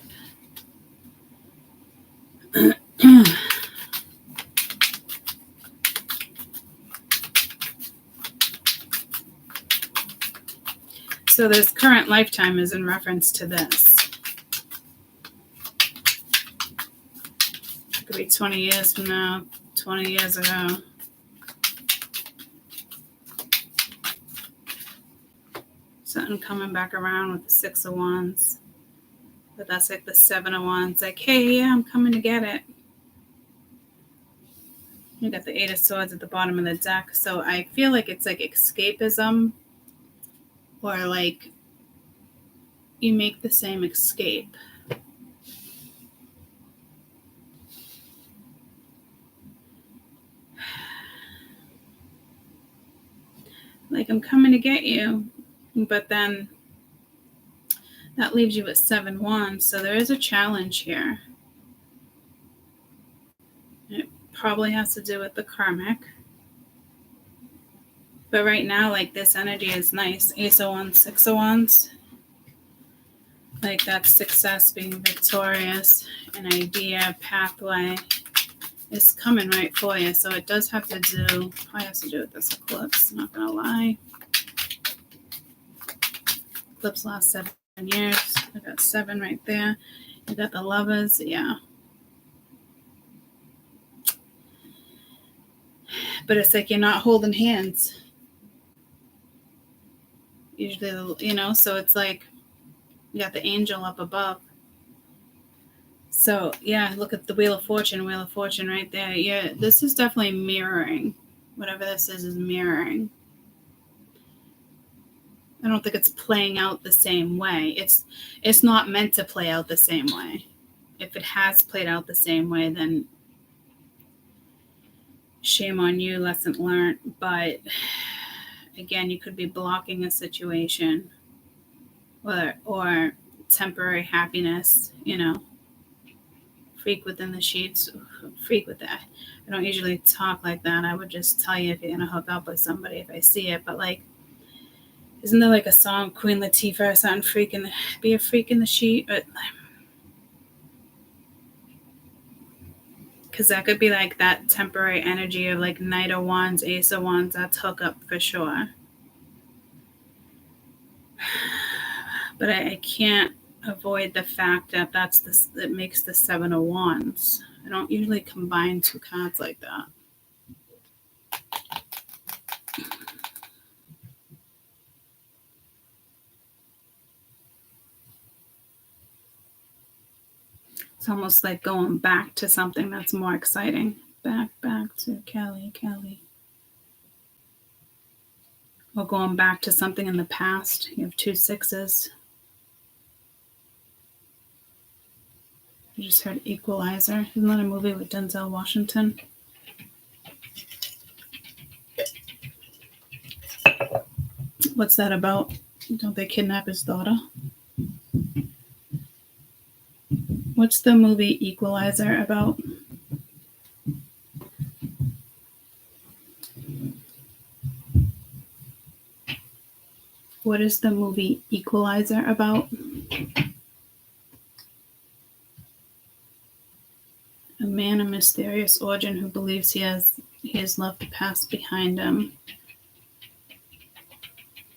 so this current lifetime is in reference to this. It could be 20 years from now, 20 years ago. Something coming back around with the 6 of Wands. But that's like the 7 of Wands. Like, hey, yeah, I'm coming to get it. You got the 8 of Swords at the bottom of the deck. So I feel like it's like escapism. Or like you make the same escape. Like, I'm coming to get you. But then that leaves you with 7 Wands. So there is a challenge here. It probably has to do with the karmic. But right now, like, this energy is nice. Ace of Wands, 6 of Wands. Like, that's success, being victorious, an idea, pathway is coming right for you. So it does have to do, probably has to do with this eclipse, not going to lie. Eclipse lasts 7 years. I got 7 right there. You got the Lovers, yeah. But it's like you're not holding hands. Usually, you know, so it's like you got the angel up above. So, yeah, look at the Wheel of Fortune right there. Yeah, this is definitely mirroring. Whatever this is mirroring. I don't think it's playing out the same way. It's not meant to play out the same way. If it has played out the same way, then shame on you, lesson learned. But again, you could be blocking a situation or temporary happiness, you know. Freak within the sheets. Freak with that. I don't usually talk like that. I would just tell you if you're going to hook up with somebody if I see it. But like, isn't there like a song, Queen Latifah or something, be a freak in the sheet? But Because that could be like that temporary energy of like Knight of Wands, Ace of Wands. That's hookup for sure. But I can't avoid the fact that that makes the Seven of Wands. I don't usually combine two cards like that. It's almost like going back to something that's more exciting. Back to Kelly. Or going back to something in the past. You have 2 6s. You just heard Equalizer. Isn't that a movie with Denzel Washington? What's that about? Don't they kidnap his daughter? What's the movie Equalizer about? What is the movie Equalizer about? A man of mysterious origin who believes he has left the past behind him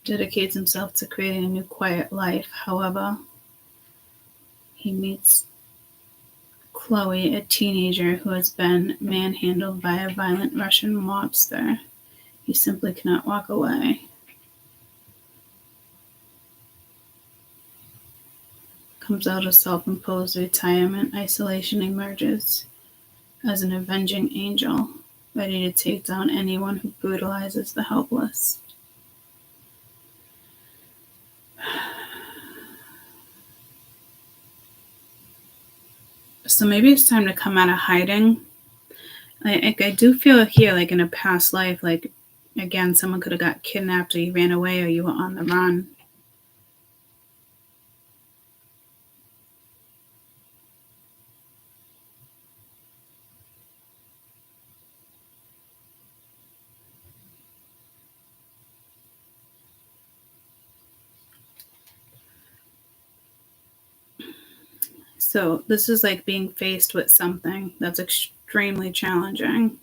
dedicates himself to creating a new quiet life. However, he meets Chloe, a teenager who has been manhandled by a violent Russian mobster. He simply cannot walk away. Comes out of self-imposed retirement, isolation, emerges as an avenging angel, ready to take down anyone who brutalizes the helpless. So maybe it's time to come out of hiding. I do feel here, like in a past life, like, again, someone could have got kidnapped or you ran away or you were on the run. So this is like being faced with something that's extremely challenging.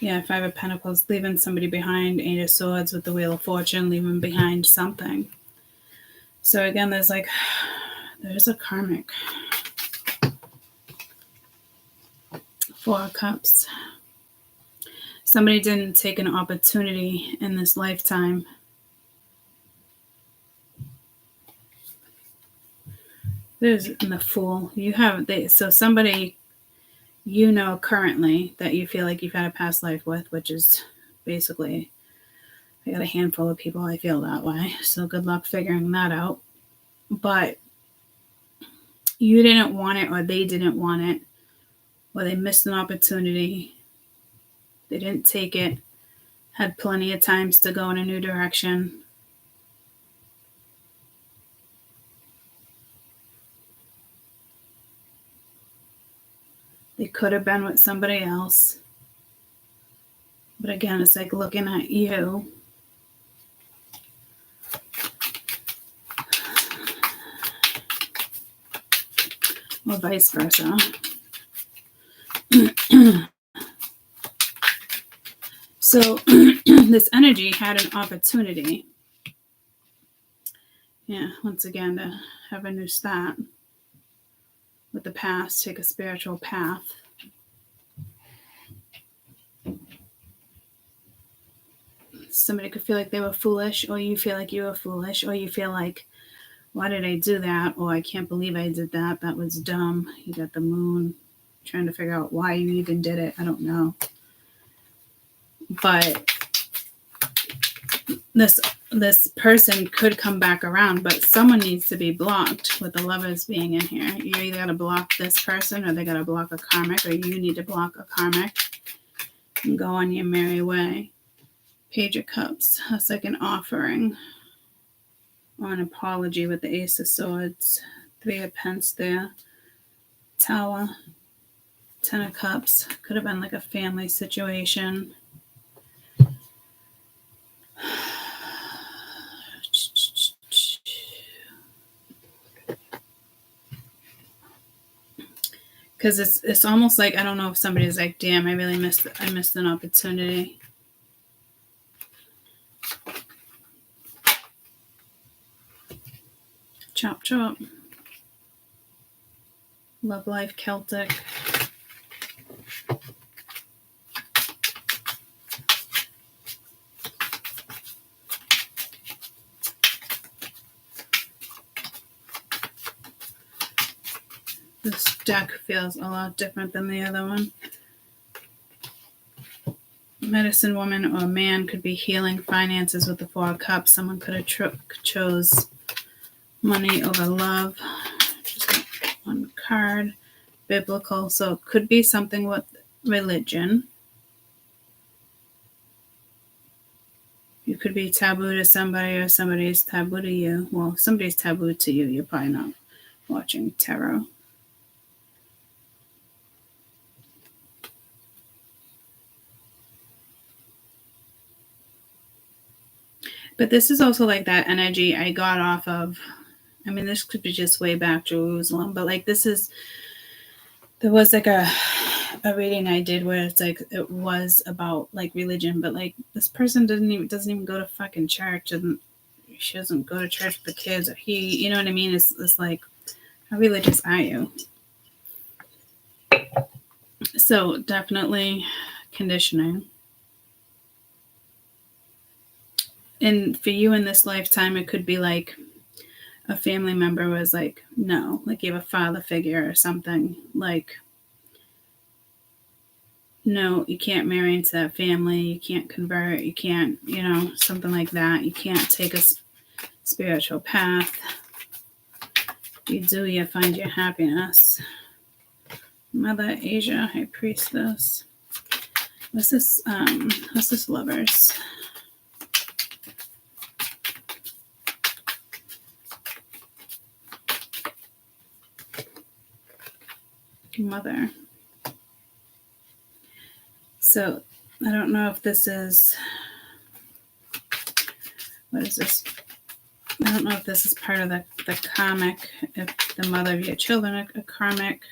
Yeah, 5 of Pentacles, leaving somebody behind. 8 of Swords with the Wheel of Fortune, leaving behind something. So again, there's a karmic. 4 of Cups. Somebody didn't take an opportunity in this lifetime. There's the Fool. So somebody currently that you feel like you've had a past life with, which is basically, I got a handful of people I feel that way. So good luck figuring that out. But you didn't want it, or they didn't want it, or they missed an opportunity. They didn't take it, had plenty of times to go in a new direction. They could have been with somebody else. But again, it's like looking at you. Or vice versa. So this energy had an opportunity. Yeah, once again, to have a new start with the past, take a spiritual path. Somebody could feel like they were foolish, or you feel like you were foolish, or you feel like, why did I do that? Or I can't believe I did that. That was dumb. You got the Moon, trying to figure out why you even did it. I don't know. But this person could come back around, but someone needs to be blocked with the Lovers being in here. You either got to block this person, or they got to block a karmic, or you need to block a karmic and go on your merry way. Page of Cups. That's like an offering or an apology with the Ace of Swords. 3 of Pence there. Tower. 10 of Cups. Could have been like a family situation. Because it's almost like, I don't know if somebody's like, damn, I really missed an opportunity. Chop chop. Love life Celtic. This deck feels a lot different than the other one. Medicine woman or man could be healing finances with the Four of Cups. Someone could have chose money over love. Just one card. Biblical. So it could be something with religion. You could be taboo to somebody or somebody's taboo to you. Well, if somebody's taboo to you, you're probably not watching tarot. But this is also like that energy I got off of. I mean, this could be just way back Jerusalem, but like there was like a reading I did where it's like it was about like religion, but like this person doesn't even go to fucking church, and she doesn't go to church with the kids, or he, you know what I mean? It's like, how religious are you? So definitely conditioning. And for you in this lifetime, it could be like a family member was like, no, like you have a father figure or something, like, no, you can't marry into that family, you can't convert, you can't, something like that. You can't take a spiritual path. You do, you find your happiness. Mother Asia, High Priestess. What's this Lovers? Mother. So I don't know if this is, what is this? I don't know if this is part of the karmic, if the mother of your children, a karmic,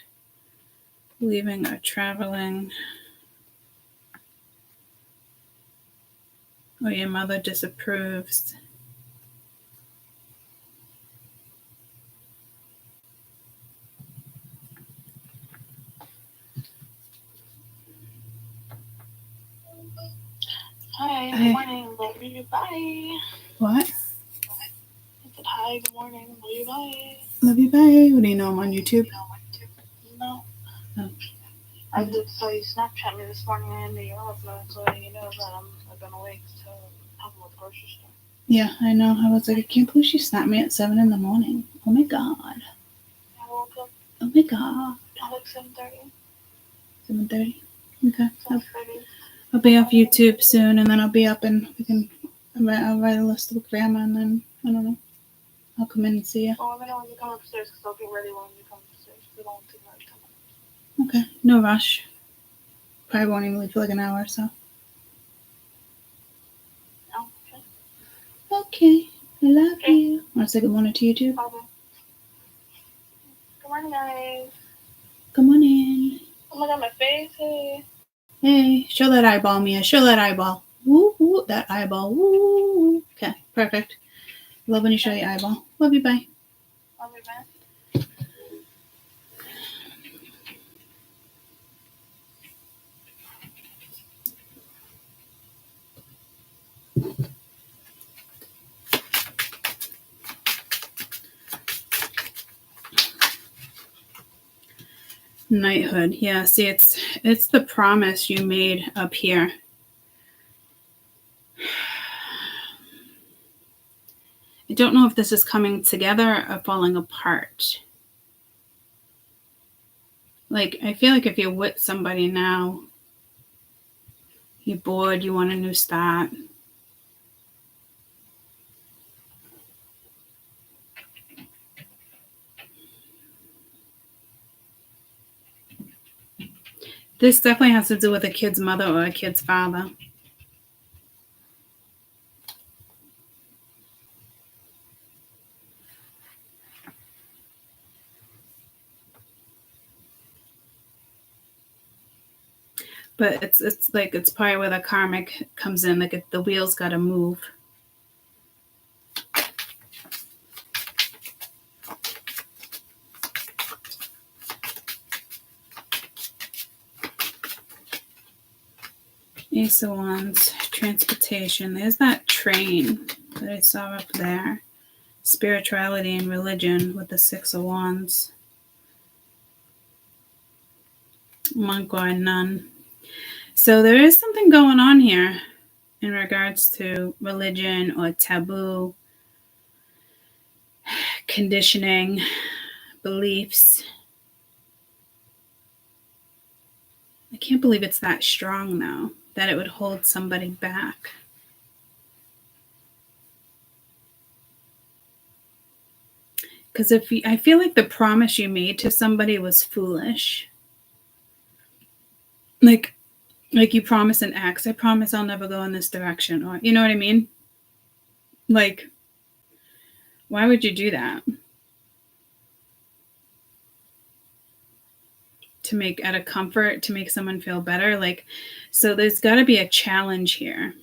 leaving or traveling, or your mother disapproves. Hi, good morning, love you, bye. What? I said hi, good morning, love you, bye. Love you, bye. What do you know? I'm on YouTube? No. Oh. I just saw you Snapchat me this morning and you're up, so you know that I've been awake to help with the grocery store. Yeah, I know. I was like, I can't believe she snapped me at 7 a.m. Oh my god. I woke up. Oh my god. At like 7:30. 7:30. Okay. 7:30. I'll be off YouTube soon, and then I'll be up, and I'll write a list of grandma, and then I don't know. I'll come in and see you. Well, let me know when you come upstairs, because I'll get ready when you come upstairs. We don't take much time. Okay. No rush. Probably won't even leave for like an hour or so. Okay. I love you. Want to say good morning to YouTube? Okay. Good morning, guys. Good morning. Oh my god, my face. Hey. Hey, show that eyeball, Mia. Show that eyeball. Woo, woo, that eyeball. Woo. Okay, perfect. Love when you show your eyeball. Love you, bye. Love you, bye. Knighthood. Yeah, see, it's the promise you made up here. I don't know if this is coming together or falling apart. Like, I feel like if you're with somebody now, you're bored, you want a new start. This definitely has to do with a kid's mother or a kid's father. But it's like it's probably where the karmic comes in. Like the wheels got to move. Ace of Wands, transportation. There's that train that I saw up there. Spirituality and religion with the Six of Wands. Monk or nun. So there is something going on here in regards to religion or taboo, conditioning, beliefs. I can't believe it's that strong, though, that it would hold somebody back. Because I feel like the promise you made to somebody was foolish. Like you promise an ex, I promise I'll never go in this direction. Or, you know what I mean? Like, why would you do that? To make out of comfort, to make someone feel better. Like, so there's got to be a challenge here.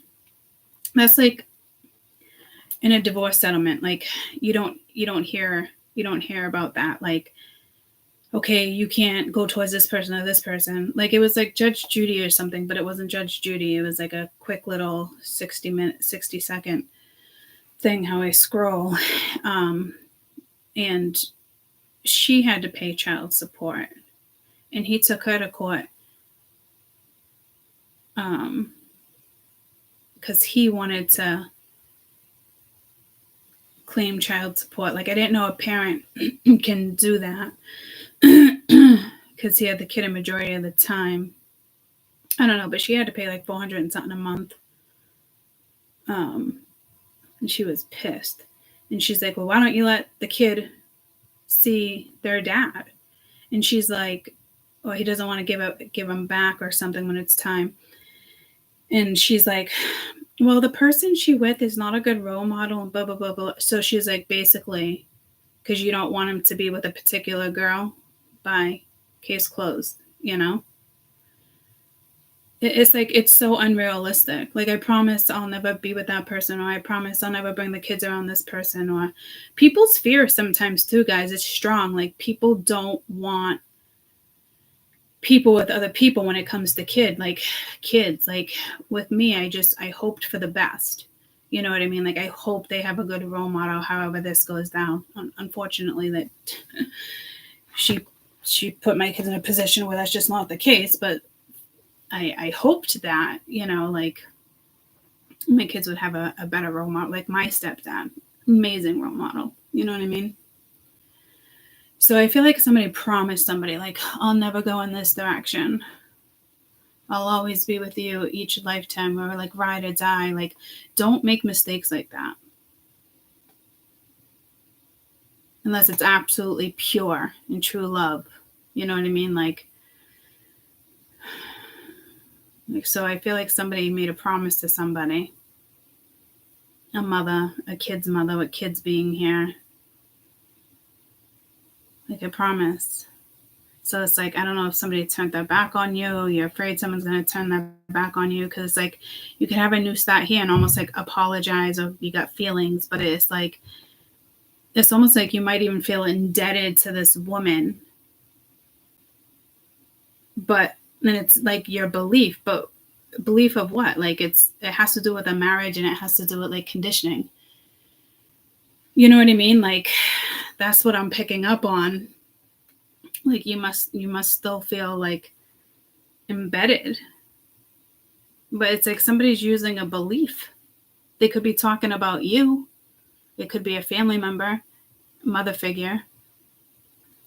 That's like in a divorce settlement. Like you don't hear about that. Like, okay, you can't go towards this person or this person. Like it was like Judge Judy or something, but it wasn't Judge Judy. It was like a quick little 60-second thing how I scroll. And she had to pay child support. And he took her to court because he wanted to claim child support. Like I didn't know a parent can do that. Because he had the kid a majority of the time. I don't know, but she had to pay like $400 and something a month. And she was pissed. And she's like, well, why don't you let the kid see their dad? And she's like, well, he doesn't want to give him back or something when it's time. And she's like, well, the person she with is not a good role model and blah, blah, blah, blah. So she's like, basically, because you don't want him to be with a particular girl, bye, case closed, you know? It's like, it's so unrealistic. Like, I promise I'll never be with that person, or I promise I'll never bring the kids around this person, or people's fear sometimes too, guys, it's strong. Like, people don't want people with other people when it comes to kids. Like with me, I hoped for the best. You know what I mean? Like, I hope they have a good role model, however this goes down. Unfortunately, that she put my kids in a position where that's just not the case. But I hoped that, you know, like my kids would have a better role model. Like my stepdad, amazing role model. You know what I mean? So I feel like somebody promised somebody, like, I'll never go in this direction. I'll always be with you each lifetime, or like ride or die. Like, don't make mistakes like that. Unless it's absolutely pure and true love. You know what I mean? Like, so I feel like somebody made a promise to somebody. A mother, a kid's mother, with kids being here. Like a promise. So it's like, I don't know if somebody turned their back on you. You're afraid someone's going to turn their back on you. Because it's like, you could have a new start here and almost like apologize, or you got feelings. But it's like, it's almost like you might even feel indebted to this woman. But then it's like your belief. But belief of what? Like it has to do with a marriage, and it has to do with like conditioning. You know what I mean? Like, that's what I'm picking up on. Like you must still feel like embedded. But it's like somebody's using a belief. They could be talking about you. It could be a family member, mother figure.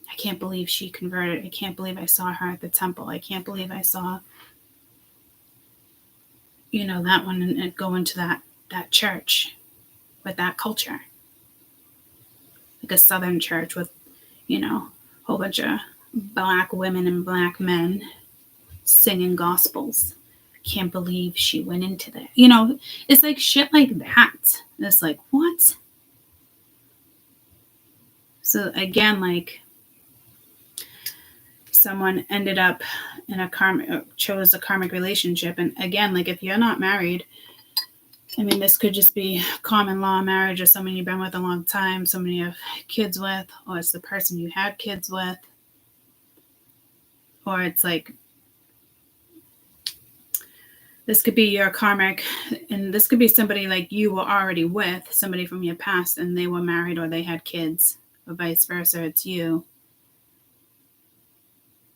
I can't believe she converted. I can't believe I saw her at the temple. I can't believe I saw, you know, that one and go into that church with that culture. Like a Southern church with, you know, a whole bunch of black women and black men singing gospels. I can't believe she went into that. You know, it's like shit like that. It's like, what? So again, like, someone ended up in chose a karmic relationship. And again, like if you're not married, I mean, this could just be common law marriage or someone you've been with a long time, someone you have kids with, or it's the person you had kids with, or it's like, this could be your karmic, and this could be somebody like you were already with, somebody from your past, and they were married or they had kids, or vice versa. It's you,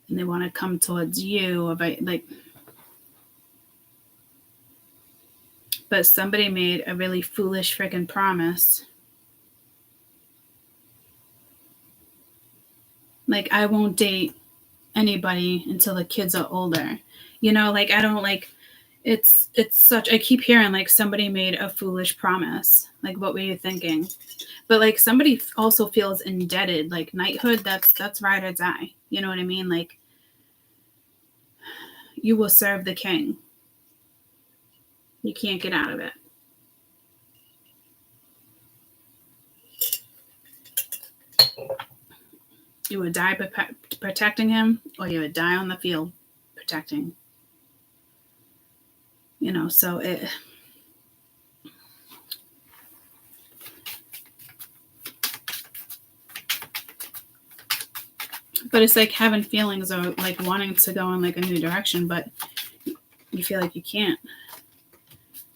and they want to come towards you, or like. But somebody made a really foolish freaking promise. Like, I won't date anybody until the kids are older. You know, like I don't like. It's such, I keep hearing like somebody made a foolish promise. Like, what were you thinking? But like somebody also feels indebted. Like knighthood, that's ride or die. You know what I mean? Like, you will serve the king. You can't get out of it. You would die protecting him, or you would die on the field protecting. You know, so it. But it's like having feelings or like wanting to go in like a new direction, but you feel like you can't.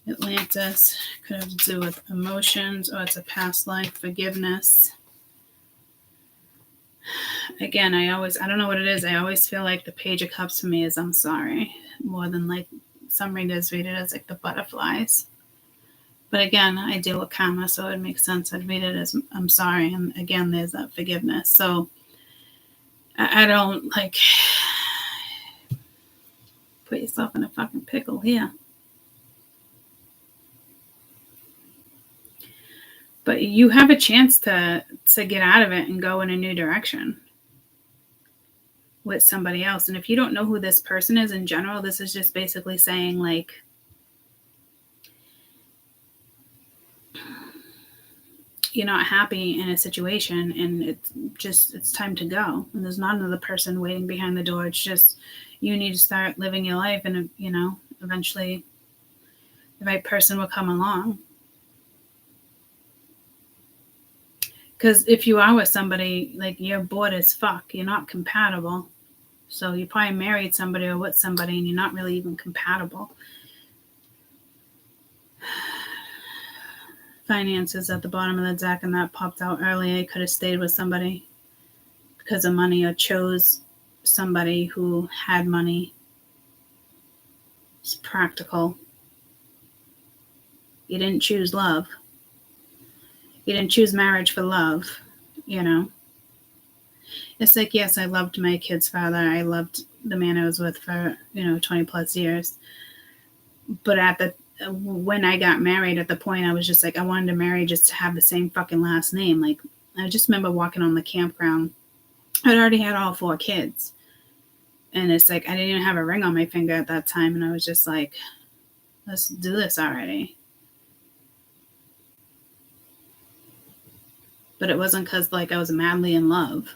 Atlantis could have to do with emotions, or it's a past life, forgiveness. Again, I don't know what it is. I always feel like the Page of Cups for me is I'm sorry, more than like some readers read it as like the butterflies. But again, I deal with karma, so it makes sense. I'd read it as I'm sorry. And again, there's that forgiveness. So I don't like put yourself in a fucking pickle here. But you have a chance to get out of it and go in a new direction with somebody else. And if you don't know who this person is in general, this is just basically saying like, you're not happy in a situation and it's time to go. And there's not another person waiting behind the door. It's just, you need to start living your life, and you know, eventually the right person will come along. Because if you are with somebody, like, you're bored as fuck, you're not compatible. So you probably married somebody or with somebody and you're not really even compatible. Finances at the bottom of the deck, and that popped out earlier. You could have stayed with somebody because of money, or chose somebody who had money. It's practical. You didn't choose love. You didn't choose marriage for love, you know. It's like, yes, I loved my kid's father. I loved the man I was with for, 20 plus years. But when I got married, at the point I was just like, I wanted to marry just to have the same fucking last name. Like, I just remember walking on the campground. I'd already had all 4 kids. And it's like, I didn't even have a ring on my finger at that time. And I was just like, let's do this already. But it wasn't because like I was madly in love.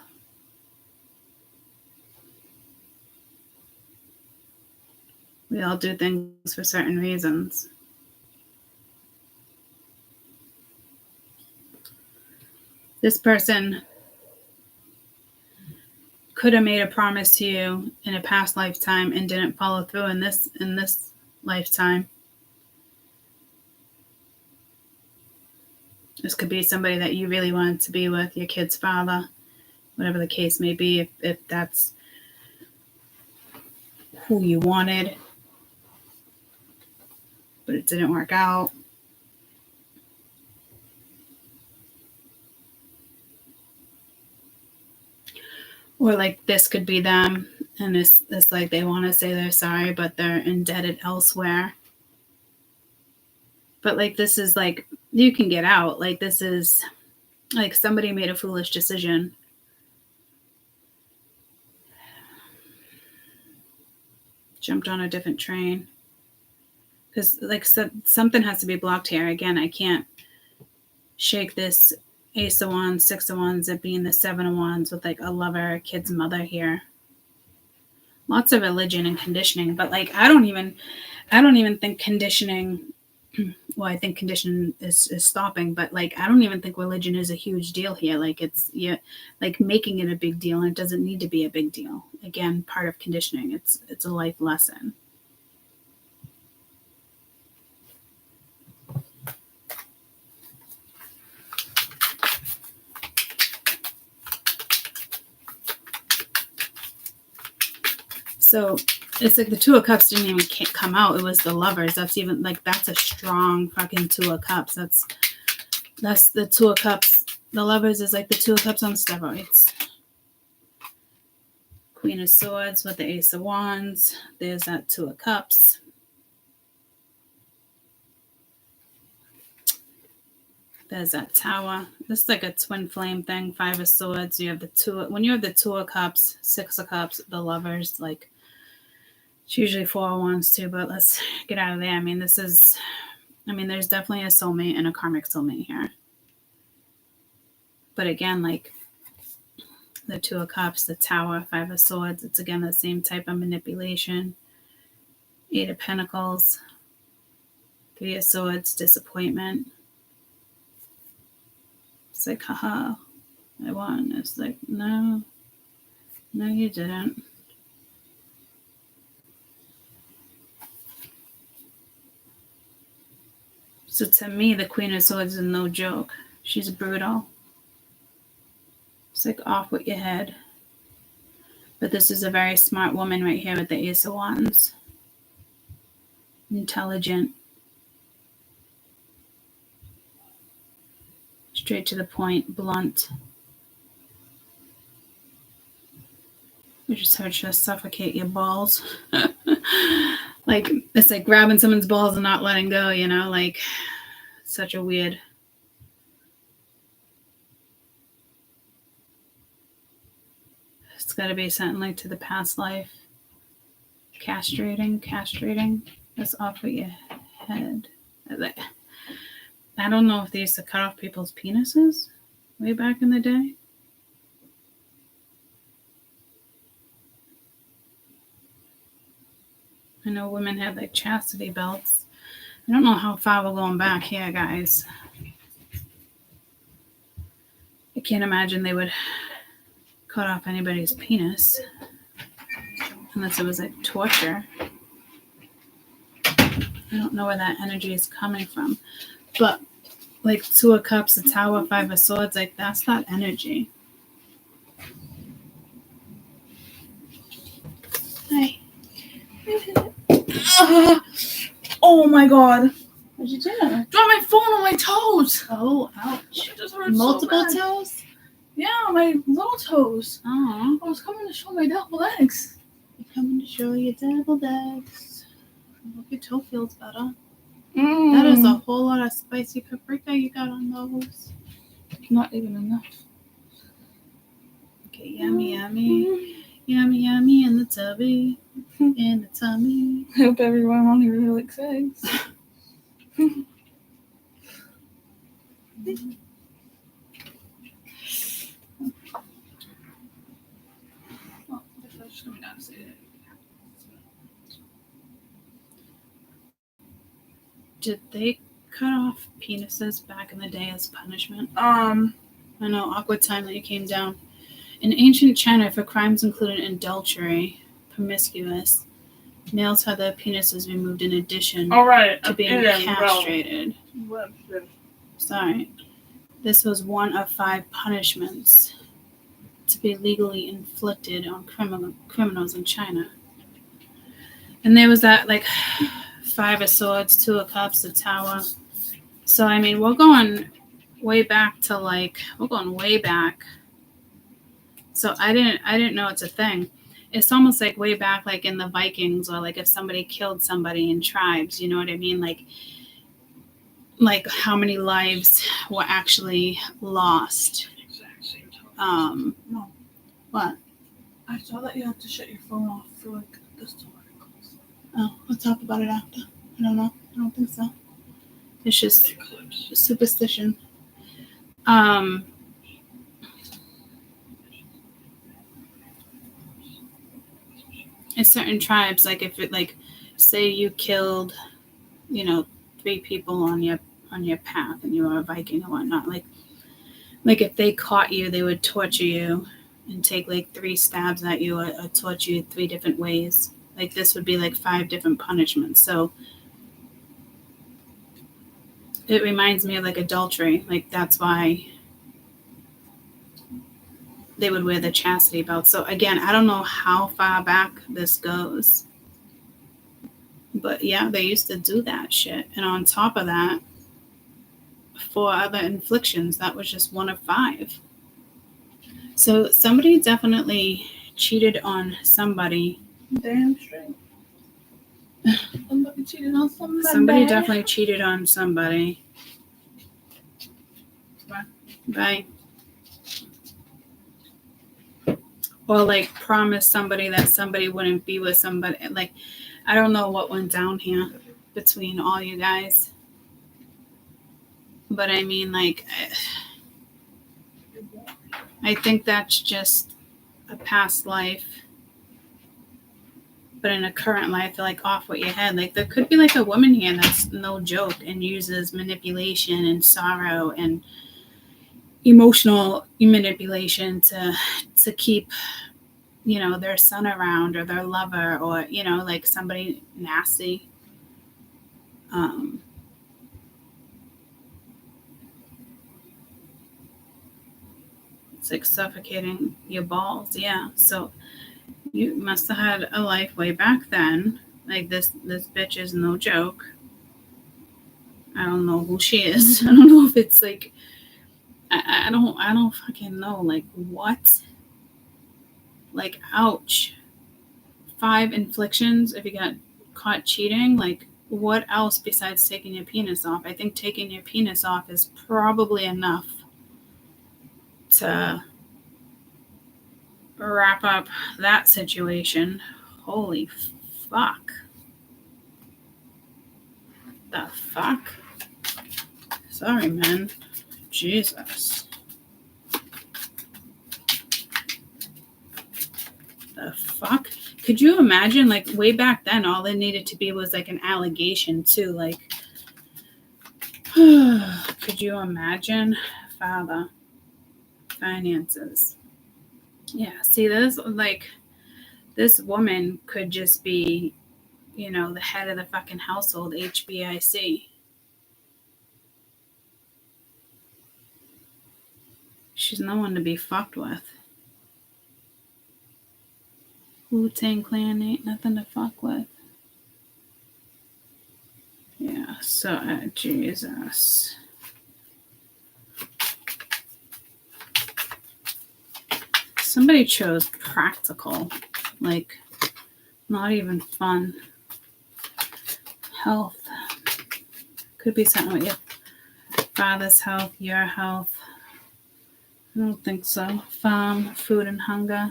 We all do things for certain reasons. This person could have made a promise to you in a past lifetime and didn't follow through in this lifetime. This could be somebody that you really wanted to be with, your kid's father, whatever the case may be, if that's who you wanted, but it didn't work out. Or like this could be them, and it's like they want to say they're sorry, but they're indebted elsewhere. But like, this is like, you can get out. Like, this is like somebody made a foolish decision. Jumped on a different train. Because like something has to be blocked here. Again, I can't shake this Ace of Wands, 6 of Wands, it being the 7 of Wands with like a lover, a kid's mother here. lots of religion and conditioning, but like I don't even think conditioning. Well, I think condition is stopping, but like I don't even think religion is a huge deal here. Like it's like making it a big deal, and it doesn't need to be a big deal. Again, part of conditioning. It's a life lesson. So it's like the Two of Cups didn't even come out. It was the Lovers. That's even like that's a strong fucking Two of Cups. That's the Two of Cups. The Lovers is like the Two of Cups on steroids. Queen of Swords with the Ace of Wands. There's that Two of Cups. There's that Tower. This is like a twin flame thing. Five of Swords. You have the two. When you have the Two of Cups, Six of Cups, the Lovers, like it's usually Four of Wands too. But let's get out of there. I mean, there's definitely a soulmate and a karmic soulmate here. But again, like the Two of Cups, the Tower, Five of Swords, it's again the same type of manipulation. Eight of Pentacles, Three of Swords, disappointment. It's like, haha, I won. It's like, no, you didn't. So to me, the Queen of Swords is no joke. She's brutal. It's like off with your head. But this is a very smart woman right here with the Ace of Wands. Intelligent. Straight to the point, blunt. You just hurt to suffocate your balls. Like, it's like grabbing someone's balls and not letting go, you know? Like, such a weird. It's got to be something like to the past life. Castrating. That's off with your head. I don't know if they used to cut off people's penises way back in the day. I know women had like chastity belts. I don't know how far we're going back here, guys. I can't imagine they would cut off anybody's penis unless it was like torture. I don't know where that energy is coming from. But like Two of Cups, the Tower, Five of Swords, like that's that energy. Hey. Oh my god. What'd you do? Dropped my phone on my toes. Oh, ouch. It just hurts multiple so toes? Yeah, my little toes. Oh. I was coming to show my double legs. You're coming to show your double legs. I hope your toe feels better. That is a whole lot of spicy paprika you got on those. Not even enough. Okay, yummy. Yummy in the tubby. In the tummy. I hope everyone on here really likes eggs. Oh, the fish coming down to see it. Did they cut off penises back in the day as punishment? I know, awkward time that you came down. In ancient China, for crimes including adultery, promiscuous, males had their penises removed in addition to being castrated. Sorry. This was one of 5 punishments to be legally inflicted on criminals in China. And there was that, like, 5 of Swords, 2 of Cups, the Tower. So, I mean, we're going way back. So I didn't know it's a thing. It's almost like way back, like in the Vikings, or like if somebody killed somebody in tribes, you know what I mean? Like how many lives were actually lost. No. What? I saw that you have to shut your phone off for like this articles. Oh, we'll talk about it after. I don't know. I don't think so. It's just superstition. in certain tribes, like if it, like, say you killed, 3 people on your path and you were a Viking or whatnot, like if they caught you, they would torture you and take like 3 stabs at you or torture you 3 different ways. Like this would be like 5 different punishments. So it reminds me of like adultery. Like that's why they would wear the chastity belt. So again, I don't know how far back this goes. But yeah, they used to do that shit. And on top of that, 4 other inflictions. That was just 1 of 5. So somebody definitely cheated on somebody. Damn straight. Somebody cheated on somebody. Somebody definitely cheated on somebody. Bye. Or like promised somebody that somebody wouldn't be with somebody. Like, I don't know what went down here between all you guys. But I mean, like, I think that's just a past life. But in a current life, like off what you had. Like there could be like a woman here that's no joke and uses manipulation and sorrow and emotional manipulation to keep, their son around or their lover or, like somebody nasty. It's like suffocating your balls. Yeah. So you must have had a life way back then. Like this bitch is no joke. I don't know who she is. I don't know if it's like, I don't fucking know. Like what? Like ouch. 5 inflictions if you got caught cheating. Like what else besides taking your penis off? I think taking your penis off is probably enough to wrap up that situation. Holy fuck. The fuck? Sorry, man. Jesus. The fuck? Could you imagine, like, way back then, all it needed to be was, like, an allegation, too. Like, could you imagine? Father. Finances. Yeah, see, this woman could just be, the head of the fucking household, HBIC. She's no one to be fucked with. Wu-Tang Clan ain't nothing to fuck with. Yeah, so, Jesus. Somebody chose practical. Like, not even fun. Health. Could be something with your father's health, your health. I don't think so. Farm, food, and hunger.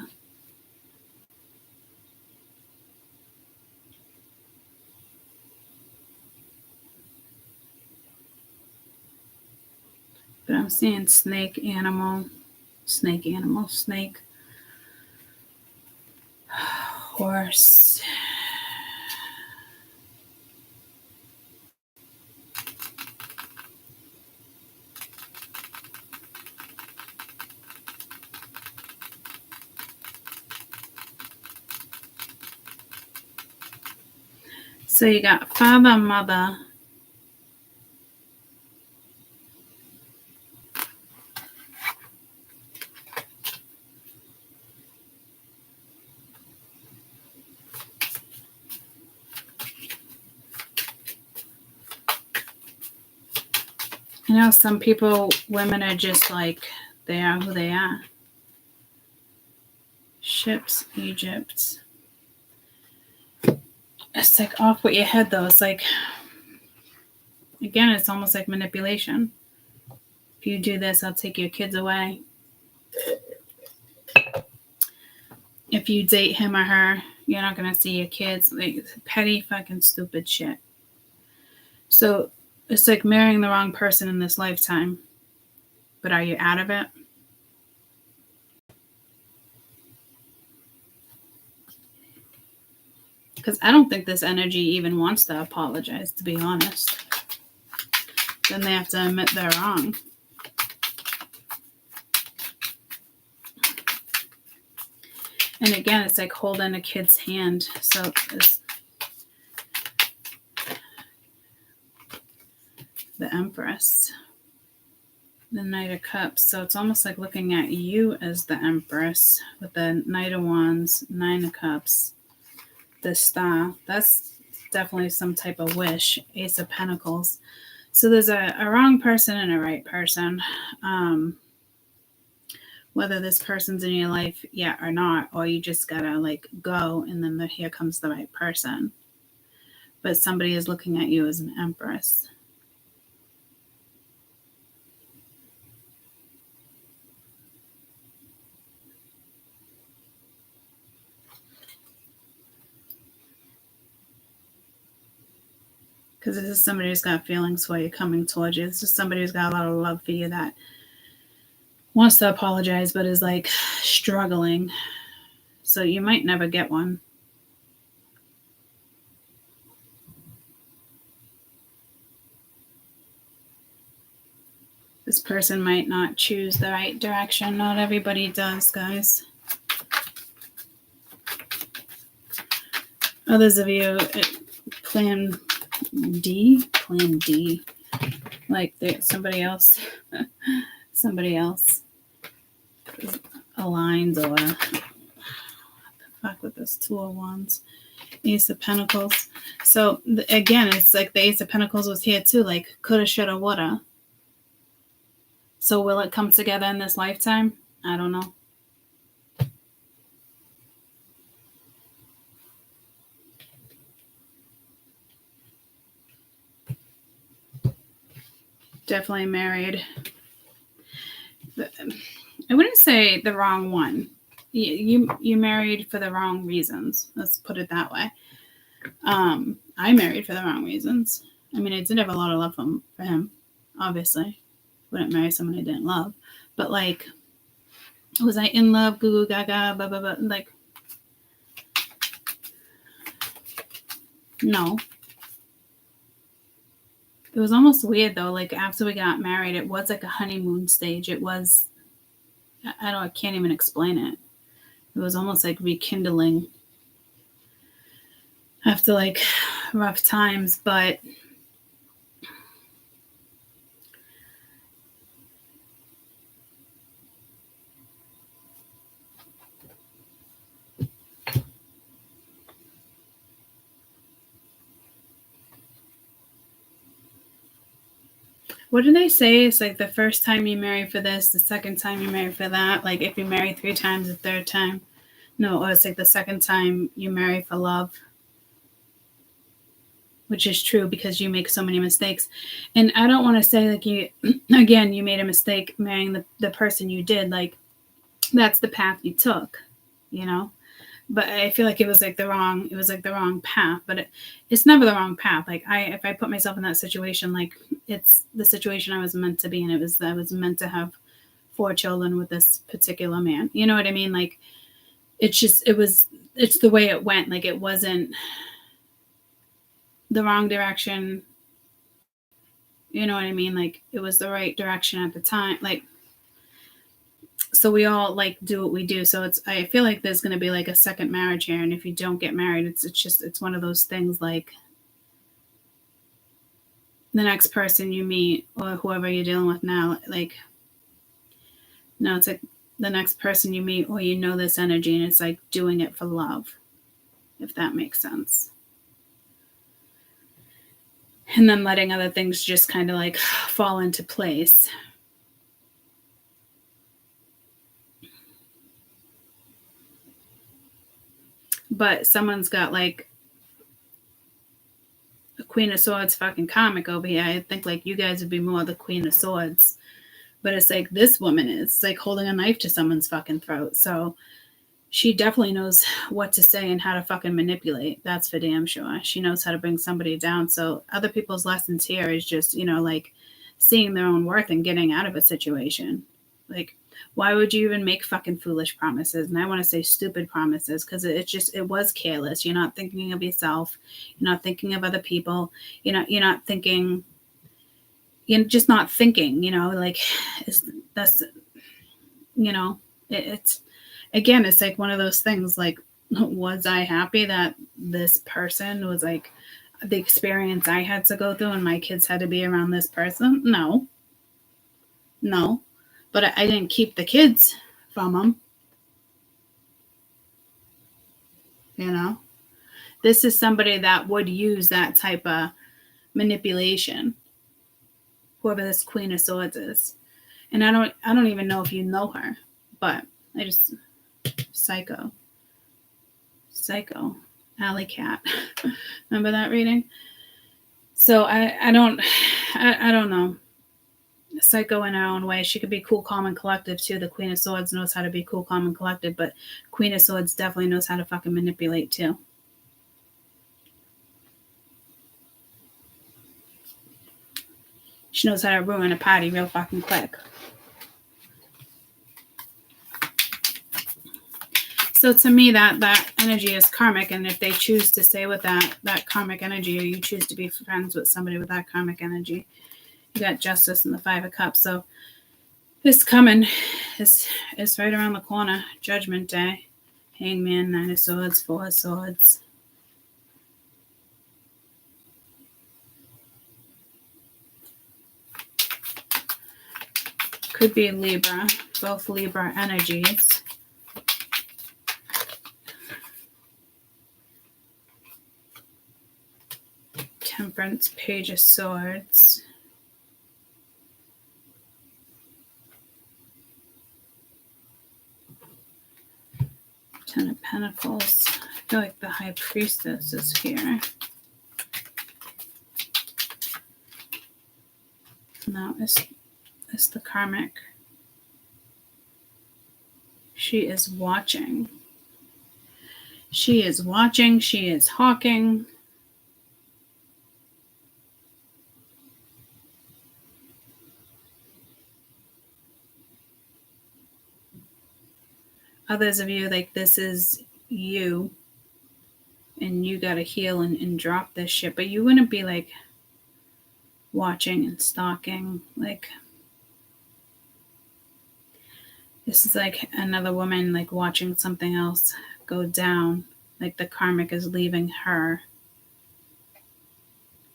But I'm seeing snake, animal, horse. So you got father, mother. You know, some people, women are just like, they are who they are. Ships, Egypt. It's like off with your head, though. It's like, again, it's almost like manipulation. If you do this, I'll take your kids away. If you date him or her, you're not going to see your kids. Like, petty fucking stupid shit. So it's like marrying the wrong person in this lifetime. But are you out of it? Because I don't think this energy even wants to apologize, to be honest. Then they have to admit they're wrong. And again, it's like holding a kid's hand. So it's the Empress, the Knight of Cups. So it's almost like looking at you as the Empress with the Knight of Wands, Nine of Cups, the Star. That's definitely some type of wish. Ace of Pentacles. So there's a wrong person and a right person. Whether this person's in your life yet or not, or you just gotta like go, and then here comes the right person. But somebody is looking at you as an Empress. Because this is somebody who's got feelings for you coming towards you. This is somebody who's got a lot of love for you that wants to apologize but is like struggling. So you might never get one. This person might not choose the right direction. Not everybody does, guys. Others of you, plan D, like somebody else aligns, or what the fuck with this Two of Wands, Ace of Pentacles. So again, it's like the Ace of Pentacles was here too, like coulda, shoulda, woulda. So will it come together in this lifetime? I don't know. Definitely married. I wouldn't say the wrong one. You married for the wrong reasons. Let's put it that way. I married for the wrong reasons. I mean, I did have a lot of love for him, obviously. Wouldn't marry someone I didn't love. But like, was I in love? Goo goo gaga, blah blah blah. Like, no. It was almost weird though. Like after we got married, it was like a honeymoon stage. It was, I can't even explain it. It was almost like rekindling after like rough times, but what do they say? It's like the first time you marry for this, the second time you marry for that. Like if you marry 3 times, the third time. No, it's like the second time you marry for love. Which is true because you make so many mistakes. And I don't want to say like you made a mistake marrying the person you did. Like that's the path you took, you know? But I feel like it was like the wrong path, but it's never the wrong path. Like if I put myself in that situation, like it's the situation I was meant to be in. I was meant to have 4 children with this particular man. You know what I mean? Like it's the way it went. Like it wasn't the wrong direction. You know what I mean? Like it was the right direction at the time. Like, so we all like do what we do. So I feel like there's going to be like a second marriage here. And if you don't get married, it's one of those things like the next person you meet or whoever you're dealing with now, like, no, it's like the next person you meet or you know this energy and it's like doing it for love, if that makes sense. And then letting other things just kind of like fall into place. But someone's got like a Queen of Swords fucking karmic over here. I think like you guys would be more the Queen of Swords. But it's like this woman is like holding a knife to someone's fucking throat. So she definitely knows what to say and how to fucking manipulate. That's for damn sure. She knows how to bring somebody down. So other people's lessons here is just, like seeing their own worth and getting out of a situation. Like Why would you even make fucking foolish promises? And I want to say stupid promises, because it was careless. You're not thinking of yourself. You're not thinking of other people. You're not thinking. You're just not thinking. Like that's it's again, it's like one of those things. Like, was I happy that this person was like the experience I had to go through, and my kids had to be around this person? No. But I didn't keep the kids from them. This is somebody that would use that type of manipulation. Whoever this Queen of Swords is. And I don't even know if you know her, but I just Psycho, Alley Cat. Remember that reading? So I don't know. Psycho in her own way. She could be cool, calm, and collective too. The Queen of Swords knows how to be cool, calm, and collective, but Queen of Swords definitely knows how to fucking manipulate too. She knows how to ruin a party real fucking quick. So to me, that energy is karmic, and if they choose to stay with that karmic energy, or you choose to be friends with somebody with that karmic energy, you got Justice and the Five of Cups. So this coming is right around the corner. Judgment Day. Hangman, Nine of Swords, Four of Swords. Could be Libra. Both Libra energies. Temperance, Page of Swords. Ten of Pentacles. I feel like the High Priestess is here. No, it's the karmic. She is watching. She is watching. She is hawking. Others of you, like, this is you, and you gotta heal and drop this shit. But you wouldn't be like watching and stalking. Like, this is like another woman like watching something else go down. Like the karmic is leaving her.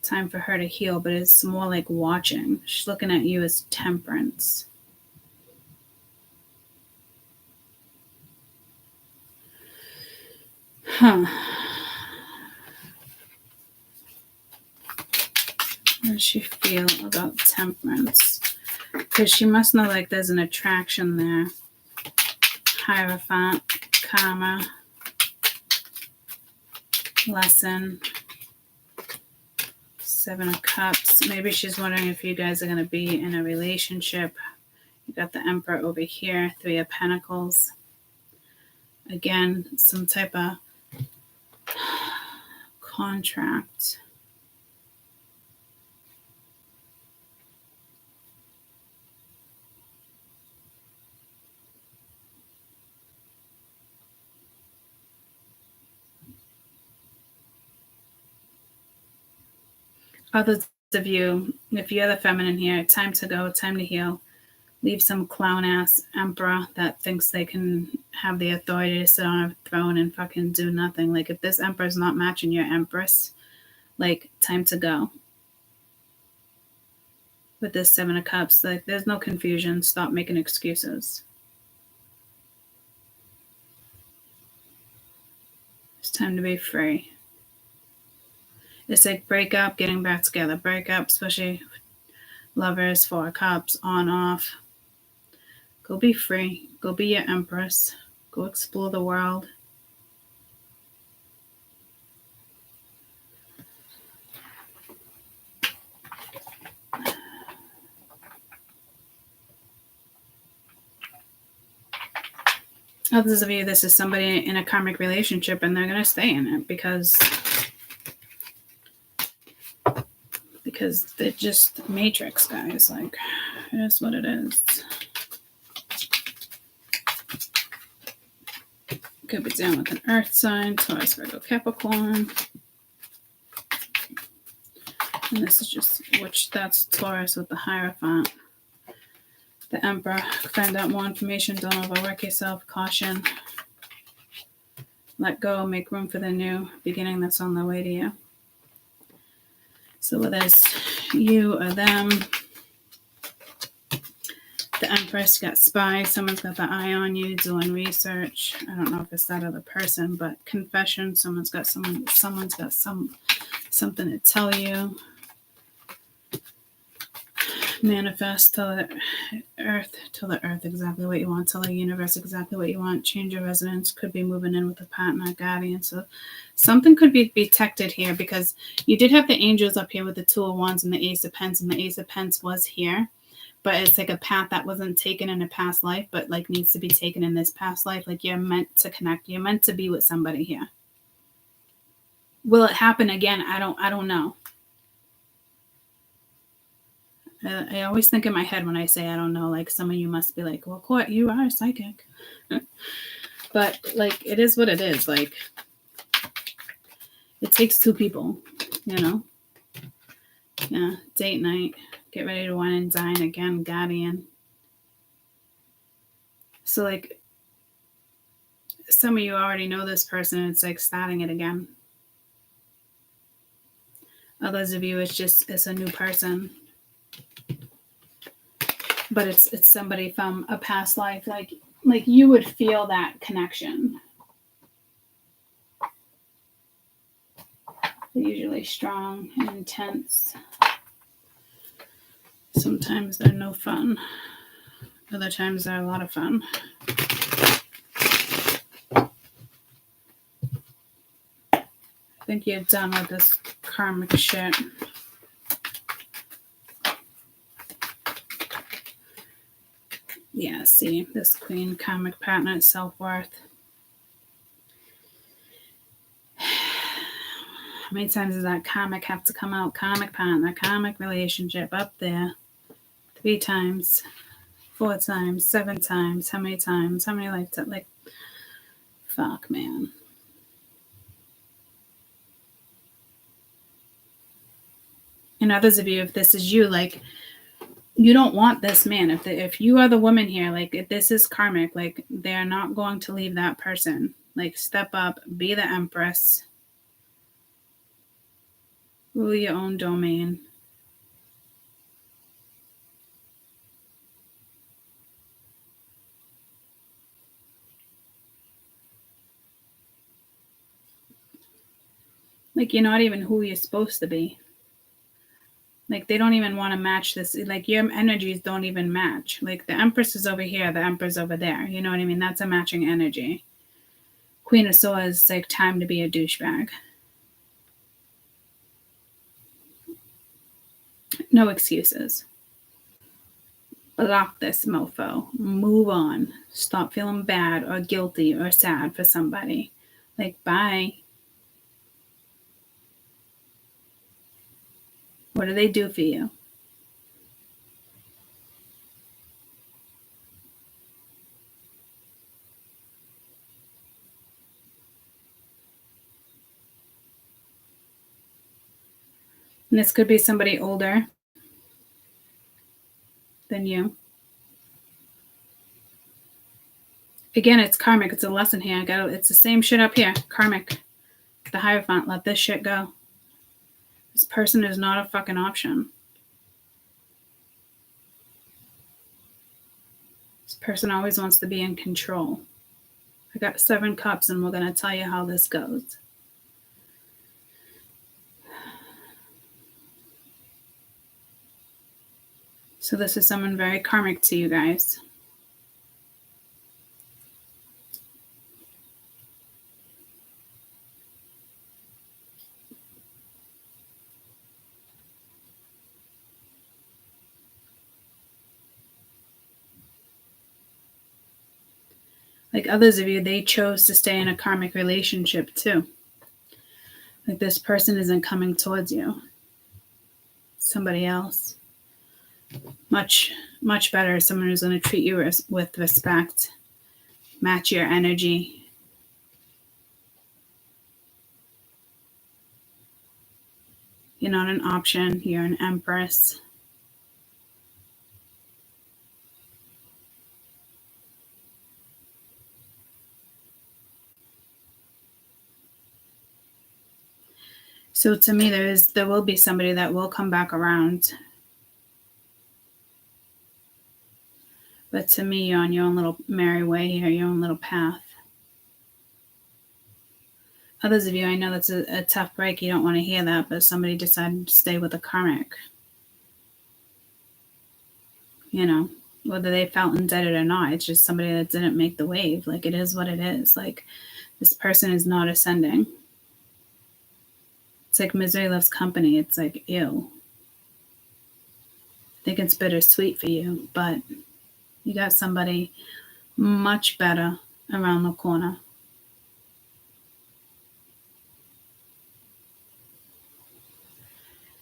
Time for her to heal, but it's more like watching. She's looking at you as Temperance. Huh. What does she feel about Temperance? Because she must know like there's an attraction there. Hierophant, Karma, Lesson, Seven of Cups. Maybe she's wondering if you guys are going to be in a relationship. You got the Emperor over here, Three of Pentacles. Again, some type of contract. Others of you, if you're the feminine here, time to go, time to heal. Leave some clown-ass emperor that thinks they can have the authority to sit on a throne and fucking do nothing. Like, if this emperor's not matching your empress, like, time to go. With this Seven of Cups, like, there's no confusion. Stop making excuses. It's time to be free. It's like break up, getting back together. Break up, especially lovers, Four of Cups, on, off. Go be free. Go be your empress. Go explore the world. Others of you, this is somebody in a karmic relationship, and they're going to stay in it because they're just matrix, guys. Like, it is what it is. Could be dealing with an earth sign, Taurus, Virgo, Capricorn. And this is just, that's Taurus with the Hierophant. The Emperor, find out more information, don't overwork yourself, caution. Let go, make room for the new beginning that's on the way to you. So whether it's you or them, the Empress got spy, someone's got the eye on you doing research. I don't know if it's that other person, but confession, someone's got something to tell you. Manifest, tell the earth exactly what you want, tell the universe exactly what you want, change your residence, could be moving in with a partner, guardian. So something could be detected here because you did have the angels up here with the Two of Wands and the Ace of Pence, and the Ace of Pence was here, but it's like a path that wasn't taken in a past life, but like needs to be taken in this past life. Like you're meant to connect, you're meant to be with somebody here. Will it happen again? I don't know. I always think in my head when I say I don't know, like some of you must be like, well, Court, you are psychic. But like, it is what it is. Like, it takes two people, you know? Yeah, date night, get ready to wine and dine again, guardian. So like, some of you already know this person and it's like starting it again. Others of you, it's a new person. But it's somebody from a past life. Like you would feel that connection. They're usually strong and intense. Sometimes they're no fun. Other times they're a lot of fun. I think you're done with this karmic shit. Yeah, see, this Queen, karmic partner, self-worth. How many times does that karmic have to come out? Karmic partner, karmic relationship, up there. 3 times, 4 times, 7 times. How many times? How many lifetimes? Like, fuck, man. And others of you, if this is you, like, you don't want this man. If you are the woman here, like if this is karmic, like they're not going to leave that person. Like step up, be the Empress, rule your own domain. Like you're not even who you're supposed to be. Like they don't even want to match this. Like your energies don't even match. Like the Empress is over here, the Emperor's over there. You know what I mean? That's a matching energy. Queen of Swords, like time to be a douchebag. No excuses. Block this mofo. Move on. Stop feeling bad or guilty or sad for somebody. Like, bye. What do they do for you? And this could be somebody older than you. Again, it's karmic. It's a lesson here. It's the same shit up here. Karmic. The Hierophant. Let this shit go. This person is not a fucking option. This person always wants to be in control. I got 7 cups and we're going to tell you how this goes. So this is someone very karmic to you guys. Like others of you, they chose to stay in a karmic relationship too. Like this person isn't coming towards you. Somebody else. Much, much better. Someone who's going to treat you with respect. Match your energy. You're not an option. You're an empress. So to me, there will be somebody that will come back around. But to me, you're on your own little merry way here, your own little path. Others of you, I know that's a tough break. You don't want to hear that, but somebody decided to stay with a karmic. You know, whether they felt indebted or not, it's just somebody that didn't make the wave. Like, it is what it is. Like, this person is not ascending. It's like misery loves company. It's like, ew. I think it's bittersweet for you, but you got somebody much better around the corner.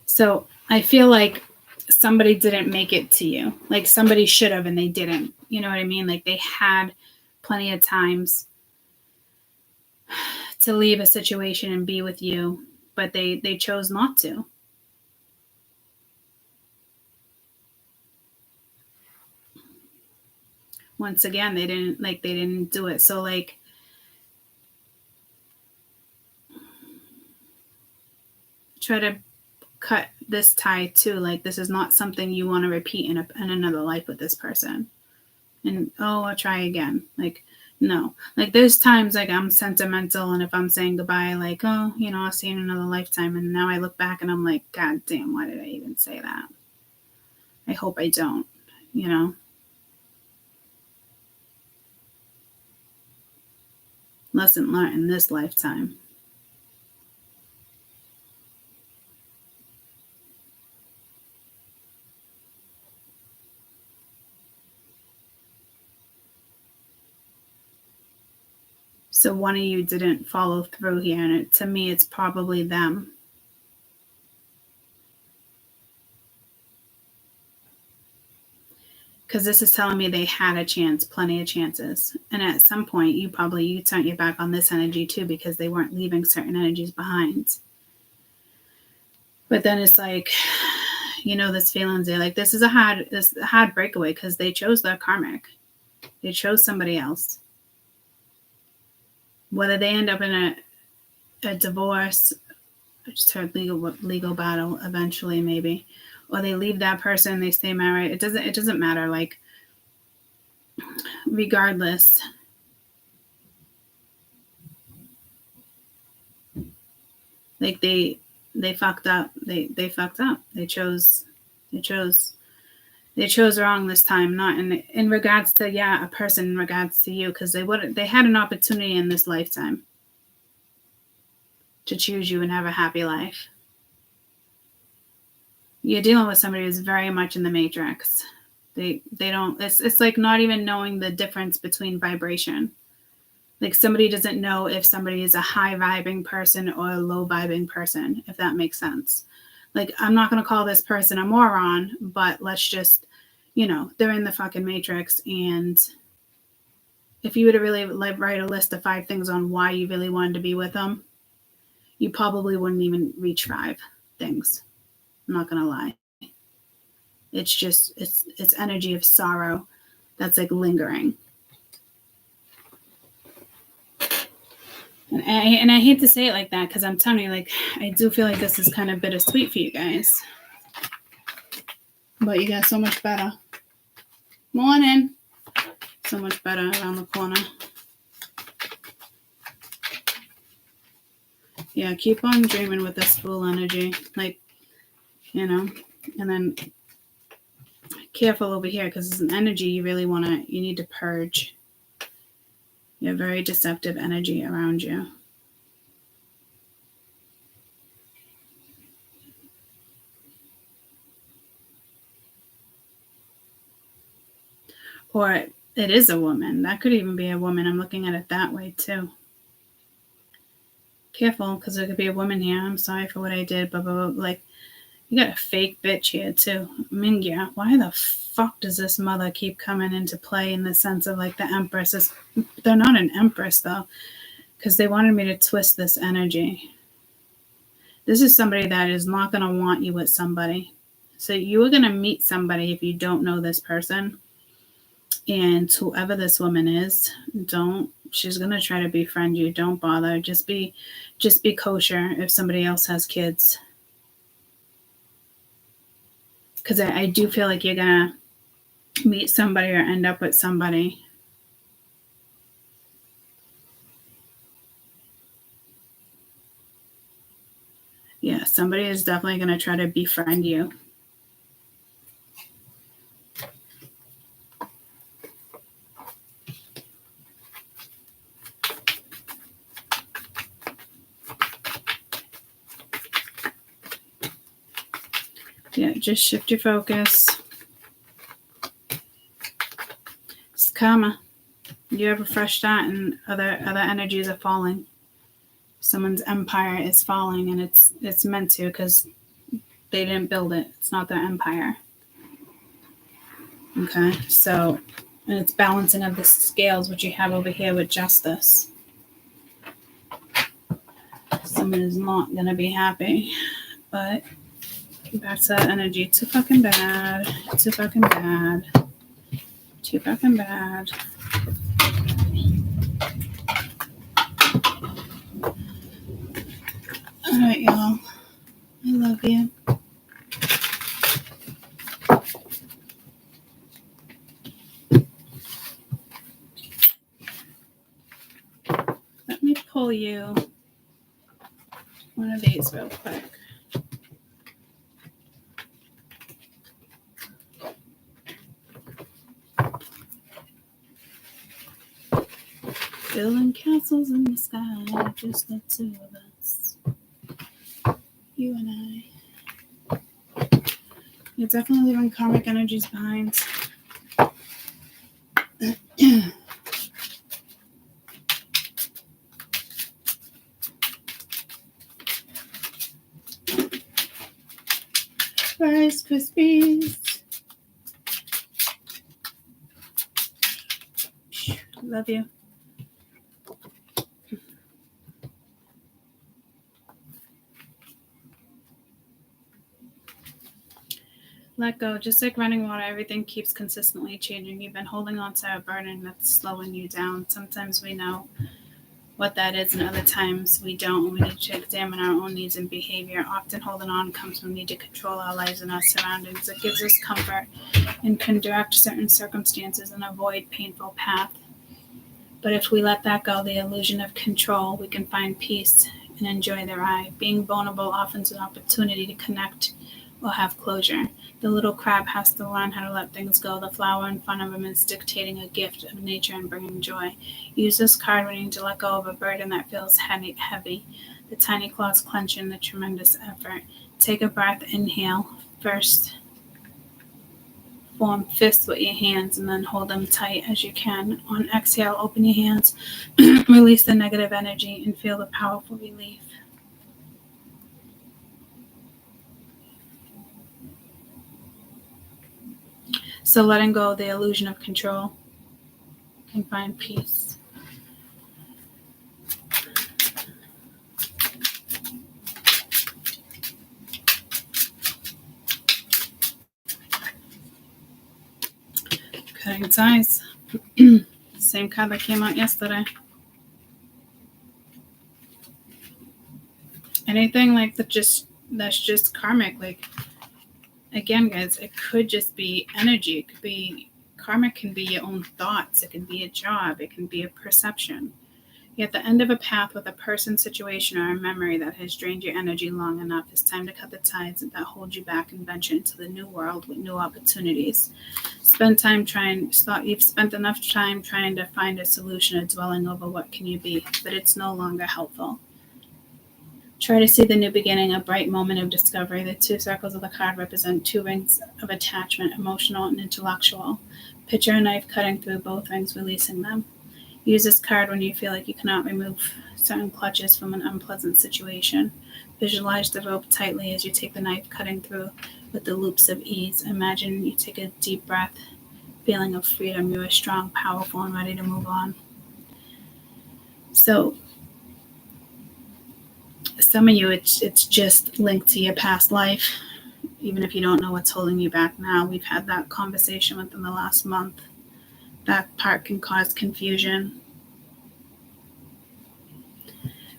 So I feel like somebody didn't make it to you. Like, somebody should have and they didn't. You know what I mean? Like, they had plenty of times to leave a situation and be with you, but they chose not to. Once again, they didn't do it. So, like, try to cut this tie too. Like, this is not something you want to repeat in another life with this person. And, oh, I'll try again. Like, no. Like, there's times, like, I'm sentimental, and if I'm saying goodbye, like, oh, you know, I'll see you in another lifetime. And now I look back and I'm like, God damn, why did I even say that? I hope I don't, you know? Lesson learned in this lifetime. So one of you didn't follow through here, and to me, it's probably them. Because this is telling me they had a chance, plenty of chances. And at some point, you turned your back on this energy too, because they weren't leaving certain energies behind. But then it's like, you know, this feelings there, like, this is a hard breakaway, because they chose their karmic. They chose somebody else. Whether they end up in a divorce, I just heard legal battle eventually, maybe, or they leave that person, they stay married. It doesn't matter. Like, regardless, like, they fucked up. They fucked up. They chose wrong this time. Not in regards to a person, in regards to you, because they had an opportunity in this lifetime to choose you and have a happy life. You're dealing with somebody who's very much in the matrix. They don't. It's like not even knowing the difference between vibration. Like, somebody doesn't know if somebody is a high vibing person or a low vibing person, if that makes sense. Like, I'm not going to call this person a moron, but let's just, you know, they're in the fucking matrix. And if you were to really write a list of 5 things on why you really wanted to be with them, you probably wouldn't even reach 5 things. I'm not going to lie. It's just, it's energy of sorrow that's, like, lingering. And I hate to say it like that, because I'm telling you, like, I do feel like this is kind of bittersweet for you guys. But you got so much better. Morning. So much better around the corner. Yeah, keep on dreaming with this full energy. Like, you know, and then careful over here, because it's an energy you need to purge. You have very deceptive energy around you. Or it is a woman. That could even be a woman. I'm looking at it that way too. Careful, because there could be a woman here. I'm sorry for what I did. Blah, blah, blah. Like, you got a fake bitch here too. Mingya. Why the fuck does this mother keep coming into play in the sense of, like, the empress? They're not an empress though, because they wanted me to twist this energy. This is somebody that is not going to want you with somebody. So you are going to meet somebody if you don't know this person. And whoever this woman is, she's going to try to befriend you. Don't bother. Just be kosher if somebody else has kids. Because I do feel like you're going to meet somebody or end up with somebody. Yeah, somebody is definitely going to try to befriend you. Yeah, just shift your focus. It's karma. You have a fresh start and other energies are falling. Someone's empire is falling, and it's meant to, because they didn't build it. It's not their empire. Okay, so, and it's balancing of the scales, which you have over here with justice. Someone is not going to be happy, but back to that energy. Too fucking bad. Too fucking bad. Too fucking bad. All right, y'all. I love you. Let me pull you one of these real quick. Building castles in the sky, just the two of us. You and I. You're definitely leaving karmic energies behind. Rice Krispies. Love you. Let go. Just like running water, everything keeps consistently changing. You've been holding on to a burden that's slowing you down. Sometimes we know what that is, and other times we don't. We need to examine our own needs and behavior. Often holding on comes from need to control our lives and our surroundings. It gives us comfort and can direct certain circumstances and avoid painful paths. But if we let that go, the illusion of control, we can find peace and enjoy the ride. Being vulnerable offers an opportunity to connect or have closure. The little crab has to learn how to let things go. The flower in front of him is dictating a gift of nature and bringing joy. Use this card when you need to let go of a burden that feels heavy. The tiny claws clench in the tremendous effort. Take a breath, inhale. First, form fists with your hands and then hold them tight as you can. On exhale, open your hands, release the negative energy, and feel the powerful relief. So letting go of the illusion of control can find peace. Cutting ties. Same card that came out yesterday. Anything like that that's just karmic. Like, again, guys, it could just be energy. It could be karmic. Can be your own thoughts. It can be a job. It can be a perception. You're at the end of a path with a person, situation, or a memory that has drained your energy long enough. It's time to cut the ties that hold you back and venture into the new world with new opportunities. You've spent enough time trying to find a solution or dwelling over what can you be, but it's no longer helpful. Try to see the new beginning, a bright moment of discovery. The two circles of the card represent two rings of attachment, emotional and intellectual. Picture a knife cutting through both rings, releasing them. Use this card when you feel like you cannot remove certain clutches from an unpleasant situation. Visualize the rope tightly as you take the knife, cutting through with the loops of ease. Imagine you take a deep breath, feeling of freedom. You are strong, powerful, and ready to move on. So some of you, it's just linked to your past life. Even if you don't know what's holding you back now, we've had that conversation within the last month. That part can cause confusion.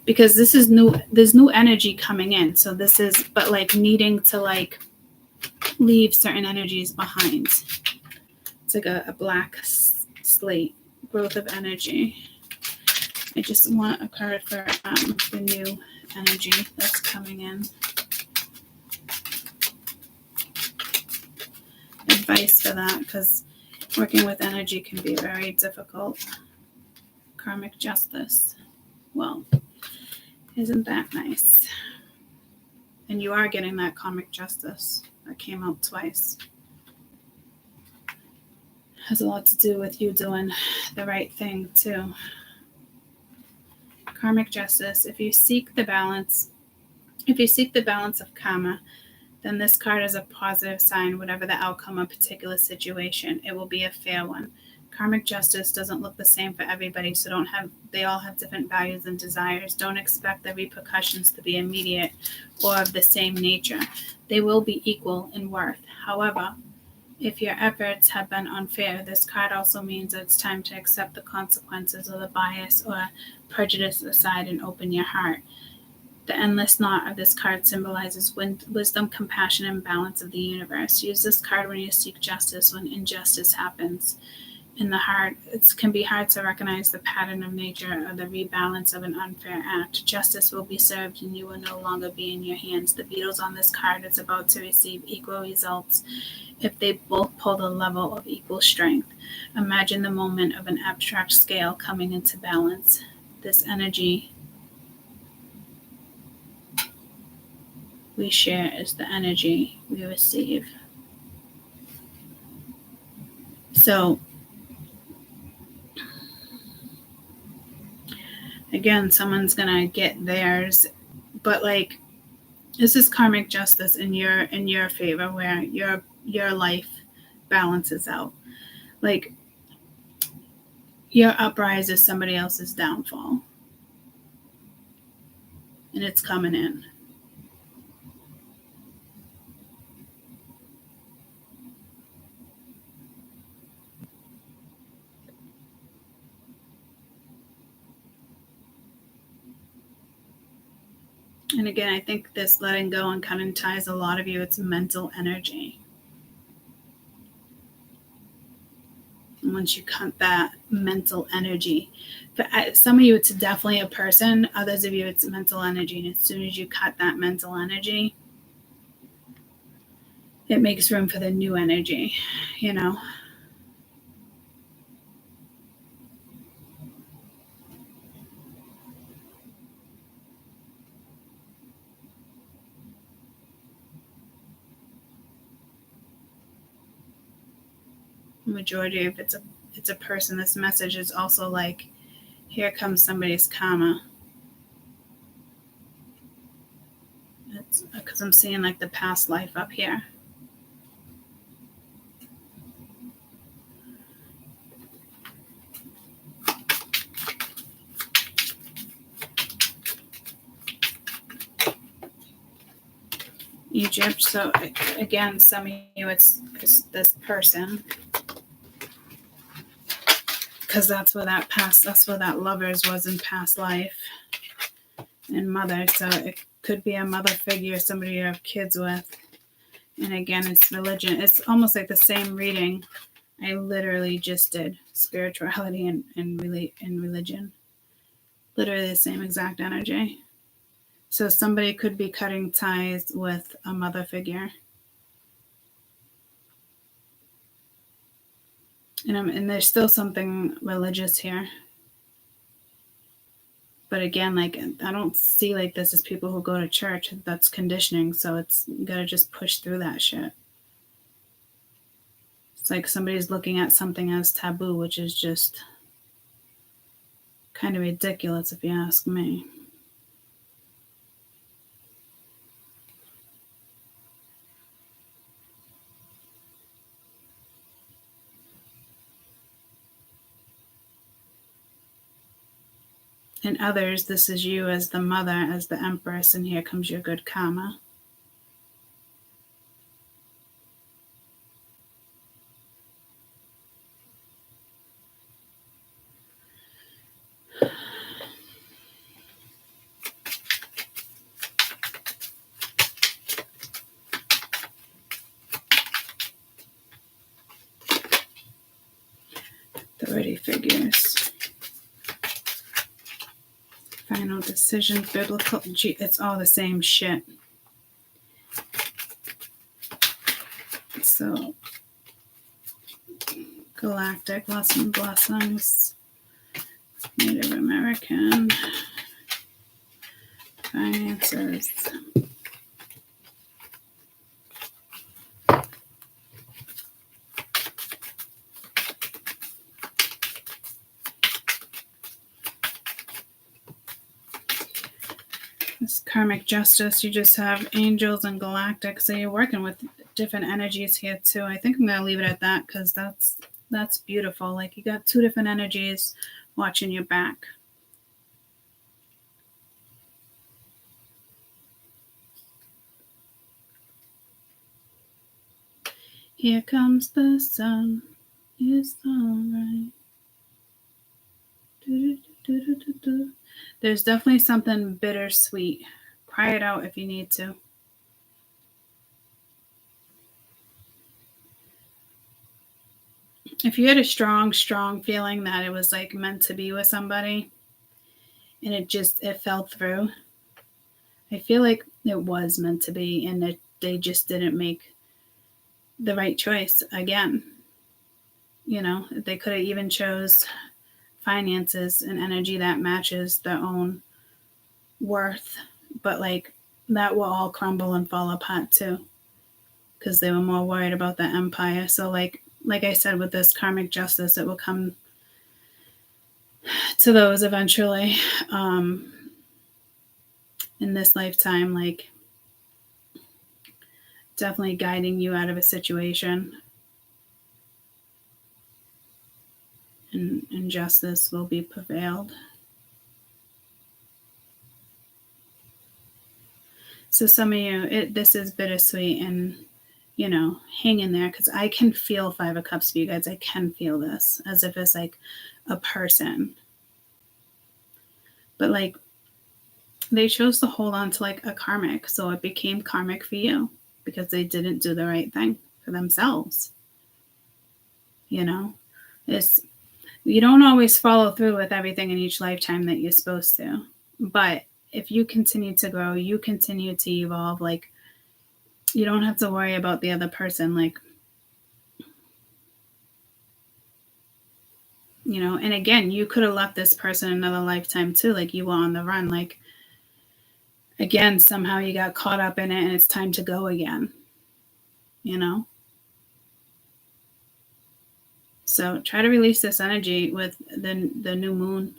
Because this is new, there's new energy coming in. So this is, but like needing to like leave certain energies behind. It's like a black slate, growth of energy. I just want a card for the new energy that's coming in. Advice for that, because working with energy can be very difficult. Karmic justice. Well, isn't that nice? And you are getting that karmic justice that came out twice. Has a lot to do with you doing the right thing too. Karmic justice. If you seek the balance of karma, then this card is a positive sign. Whatever the outcome of a particular situation, it will be a fair one. Karmic justice doesn't look the same for everybody, so they all have different values and desires. Don't expect the repercussions to be immediate or of the same nature. They will be equal in worth. However, if your efforts have been unfair, this card also means that it's time to accept the consequences of the bias or prejudice aside and open your heart. The endless knot of this card symbolizes wisdom, compassion, and balance of the universe. Use this card when you seek justice, when injustice happens. In the heart, it can be hard to recognize the pattern of nature or the rebalance of an unfair act. Justice will be served and you will no longer be in your hands. The beetles on this card is about to receive equal results if they both pull the level of equal strength. Imagine the moment of an abstract scale coming into balance. This energy we share is the energy we receive. So, again, someone's gonna get theirs, but like this is karmic justice in your favor, where your life balances out. Like your uprise is somebody else's downfall, and it's coming in. And again, I think this letting go and cutting ties, a lot of you, it's mental energy. And once you cut that mental energy, for some of you, it's definitely a person. Others of you, it's mental energy. And as soon as you cut that mental energy, it makes room for the new energy, you know. Majority, if it's a person, this message is also like, here comes somebody's karma. It's because I'm seeing like the past life up here. Egypt. So again, some of you, it's this person, because that's where that lovers was in past life, and mother. So it could be a mother figure, somebody you have kids with. And again, it's religion. It's almost like the same reading I literally just did. Spirituality and religion. Literally the same exact energy. So somebody could be cutting ties with a mother figure. And there's still something religious here. But again, like, I don't see like this as people who go to church. That's conditioning. So you got to just push through that shit. It's like somebody's looking at something as taboo, which is just kind of ridiculous if you ask me. And others, this is you as the mother, as the empress, and here comes your good karma. Authority figures. Final decision, biblical. Gee, it's all the same shit. So, galactic, lesson, blessings. Native American. Finances. This karmic justice, you just have angels and galactic, so you're working with different energies here too. I think I'm gonna leave it at that because that's beautiful. Like you got two different energies watching your back. Here comes the sun. It's all right. There's definitely something bittersweet. Cry it out if you need to. If you had a strong feeling that it was like meant to be with somebody and it fell through, I feel like it was meant to be and that they just didn't make the right choice again. You know, they could have even chose finances and energy that matches their own worth, but like that will all crumble and fall apart too because they were more worried about the empire. So like I said, with this karmic justice, it will come to those eventually in this lifetime, like definitely guiding you out of a situation, and justice will be prevailed. So some of you, this is bittersweet, and you know, hang in there because I can feel Five of Cups for you guys. I can feel this as if it's like a person, but like they chose to hold on to like a karmic, so it became karmic for you because they didn't do the right thing for themselves. You know, you don't always follow through with everything in each lifetime that you're supposed to, but if you continue to grow, you continue to evolve, like you don't have to worry about the other person, like, you know. And again, you could have left this person another lifetime too, like you were on the run, like again, somehow you got caught up in it and it's time to go again, you know. So try to release this energy with the new moon,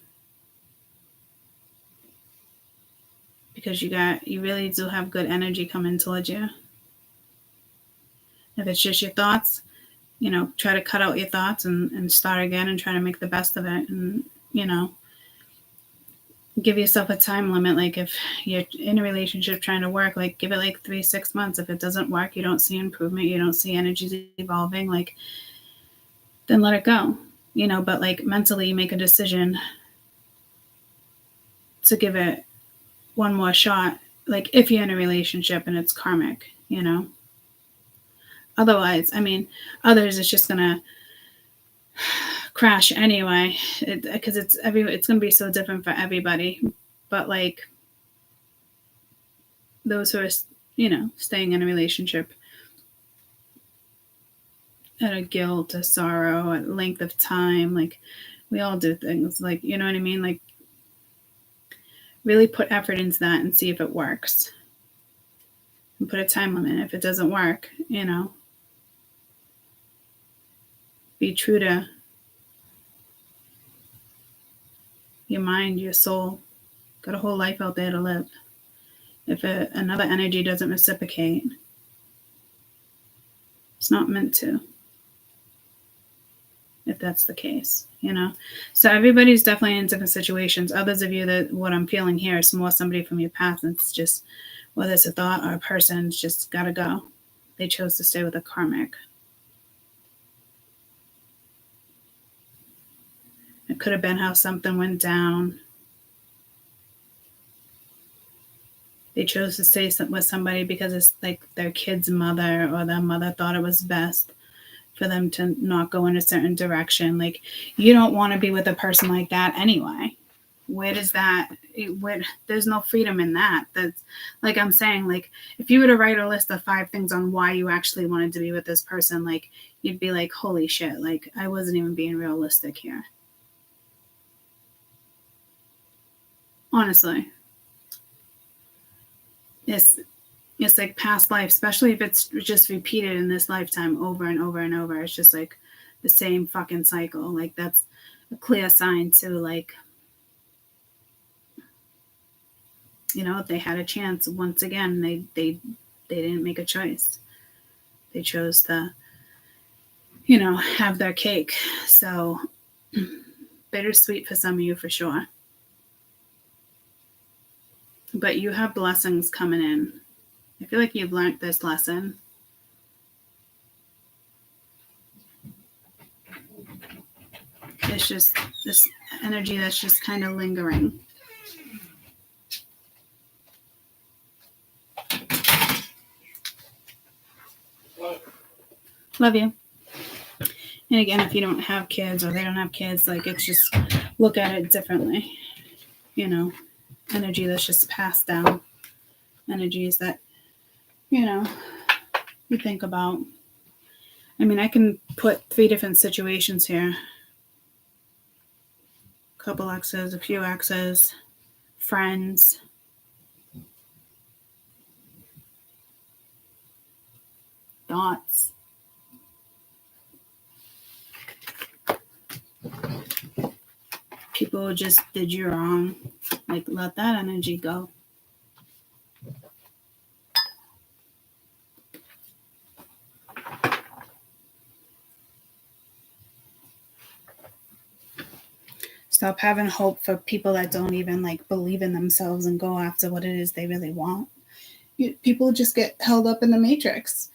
because you really do have good energy coming towards you. If it's just your thoughts, you know, try to cut out your thoughts and start again and try to make the best of it. And, you know, give yourself a time limit. Like if you're in a relationship trying to work, like give it like 3-6 months. If it doesn't work, you don't see improvement, you don't see energies evolving, like then let it go, you know. But like mentally make a decision to give it one more shot, like if you're in a relationship and it's karmic, you know. Otherwise, I mean, others, it's just gonna crash anyway, because it's gonna be so different for everybody. But like those who are, you know, staying in a relationship at a guilt, a sorrow, at length of time, like we all do things, like, you know what I mean, like really put effort into that and see if it works, and put a time limit. If it doesn't work, you know, be true to your mind, your soul. Got a whole life out there to live. If another energy doesn't reciprocate, it's not meant to. if that's the case, you know? So everybody's definitely in different situations. Others of you, that what I'm feeling here is more somebody from your past. It's just, whether it's a thought or a person, it's just gotta go. They chose to stay with a karmic. It could have been how something went down. They chose to stay with somebody because it's like their kid's mother, or their mother thought it was best for them to not go in a certain direction. Like, you don't want to be with a person like that anyway. Where does that, there's no freedom in that. That's like I'm saying, like, if you were to write a list of 5 things on why you actually wanted to be with this person, like, you'd be like, holy shit, like, I wasn't even being realistic here. Honestly. It's like past life, especially if it's just repeated in this lifetime over and over and over. It's just like the same fucking cycle. Like, that's a clear sign to, like, you know, if they had a chance, once again, they didn't make a choice. They chose to, you know, have their cake. So bittersweet for some of you, for sure. But you have blessings coming in. I feel like you've learned this lesson. It's just this energy that's just kind of lingering. Love you. And again, if you don't have kids, or they don't have kids, like, it's just, look at it differently. You know, energy that's just passed down. Energies that, you know, you think about. I mean, I can put 3 different situations here. A couple exes, a few exes, friends. Thoughts. People just did you wrong. Like, let that energy go. Stop having hope for people that don't even, like, believe in themselves and go after what it is they really want. People just get held up in the matrix.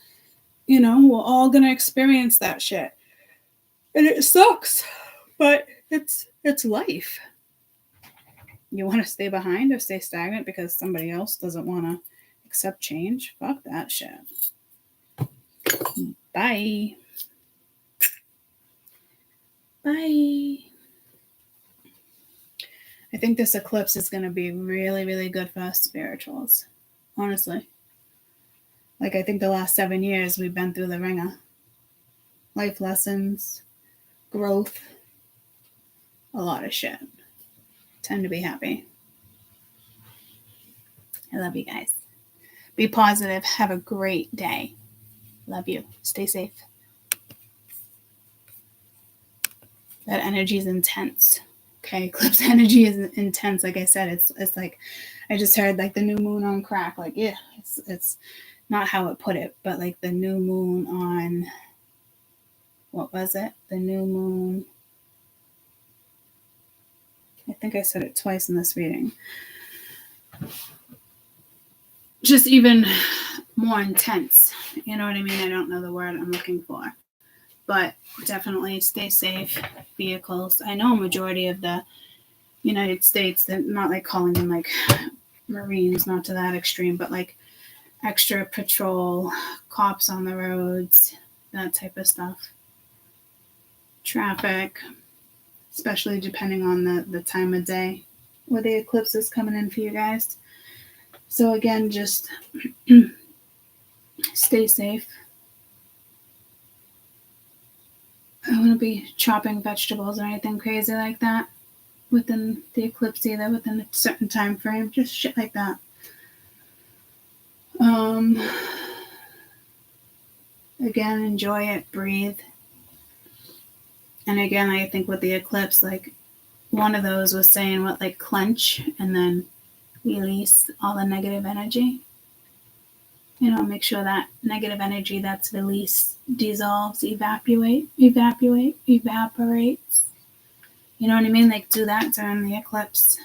You know, we're all gonna experience that shit, and it sucks, but it's life. You want to stay behind or stay stagnant because somebody else doesn't want to accept change? Fuck that shit. Bye. Bye. I think this eclipse is going to be really, really good for us spirituals. Honestly. Like, I think the last 7 years we've been through the ringer. Life lessons, growth, a lot of shit. Time to be happy. I love you guys. Be positive. Have a great day. Love you. Stay safe. That energy is intense. Okay, eclipse energy is intense. Like I said, it's like, I just heard like the new moon on crack. Like, yeah, it's not how it put it, but like the new moon on, what was it? The new moon. I think I said it twice in this reading. Just even more intense. You know what I mean? I don't know the word I'm looking for. But definitely stay safe. Vehicles. I know a majority of the United States, they're not like calling them like Marines, not to that extreme, but like extra patrol, cops on the roads, that type of stuff. Traffic, especially depending on the time of day where the eclipse is coming in for you guys. So again, just stay safe. I don't want to be chopping vegetables or anything crazy like that within the eclipse either, within a certain time frame, just shit like that. Again, enjoy it, breathe. And again, I think with the eclipse, like one of those was saying what, like clench and then release all the negative energy. Make sure that negative energy that's released dissolves, evaporates. You know what I mean? Like, do that during the eclipse.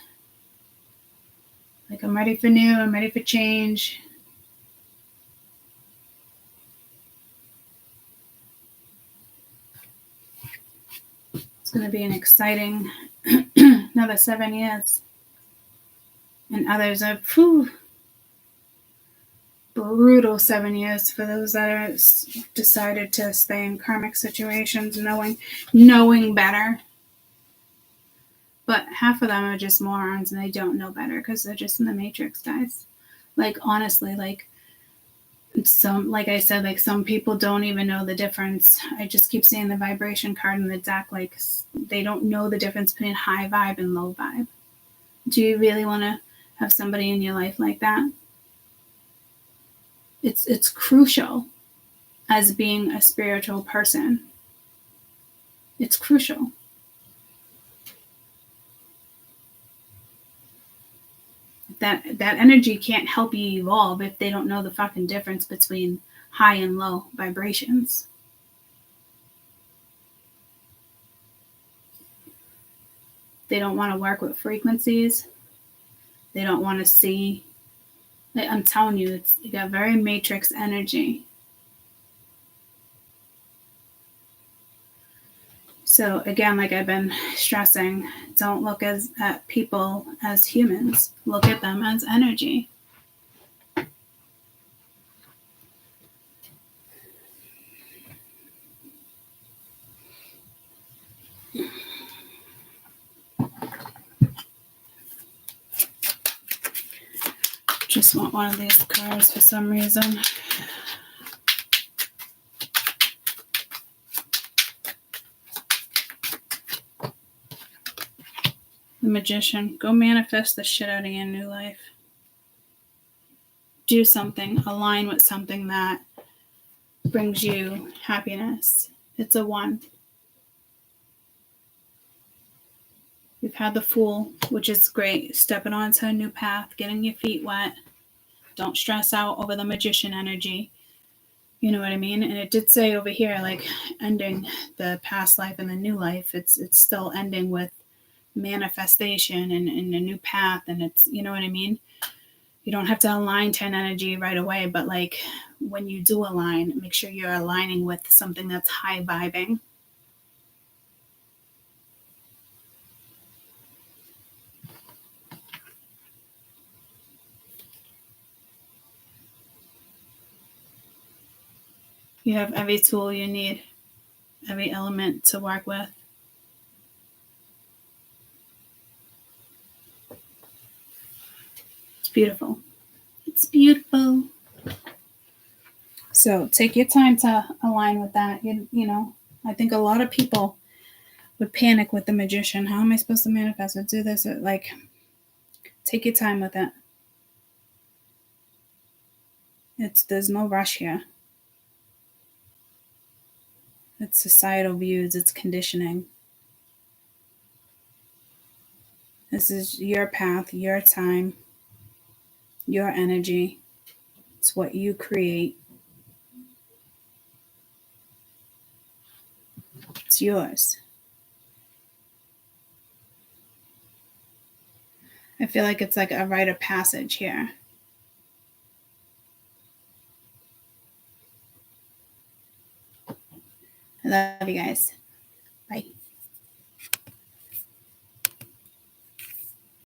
Like, I'm ready for new, I'm ready for change. It's going to be an exciting another 7 years. And others are brutal 7 years for those that are decided to stay in karmic situations, knowing better. But half of them are just morons and they don't know better because they're just in the matrix, guys. Like, honestly, like I said, like, some people don't even know the difference. I just keep seeing the vibration card in the deck. Like, they don't know the difference between high vibe and low vibe. Do you really want to have somebody in your life like that? It's crucial as being a spiritual person. It's crucial. That energy can't help you evolve if they don't know the fucking difference between high and low vibrations. They don't want to work with frequencies. They don't want to see. Like, I'm telling you, you got very matrix energy. So again, like I've been stressing, don't look at people as humans. Look at them as energy. Just want one of these cards for some reason. The Magician. Go manifest the shit out of your new life. Do something. Align with something that brings you happiness. It's a 1. You've had the Fool, which is great. Stepping onto a new path, getting your feet wet. Don't stress out over the Magician energy. You know what I mean? And it did say over here, like, ending the past life and the new life. It's still ending with manifestation and a new path. And it's, you know what I mean? You don't have to align 10 energy right away. But, like, when you do align, make sure you're aligning with something that's high vibing. You have every tool you need, every element to work with. It's beautiful. It's beautiful. So take your time to align with that. You know, I think a lot of people would panic with the Magician. How am I supposed to manifest or do this? Like, take your time with it. There's no rush here. It's societal views. It's conditioning. This is your path, your time, your energy. It's what you create. It's yours. I feel like it's like a rite of passage here. I love you guys.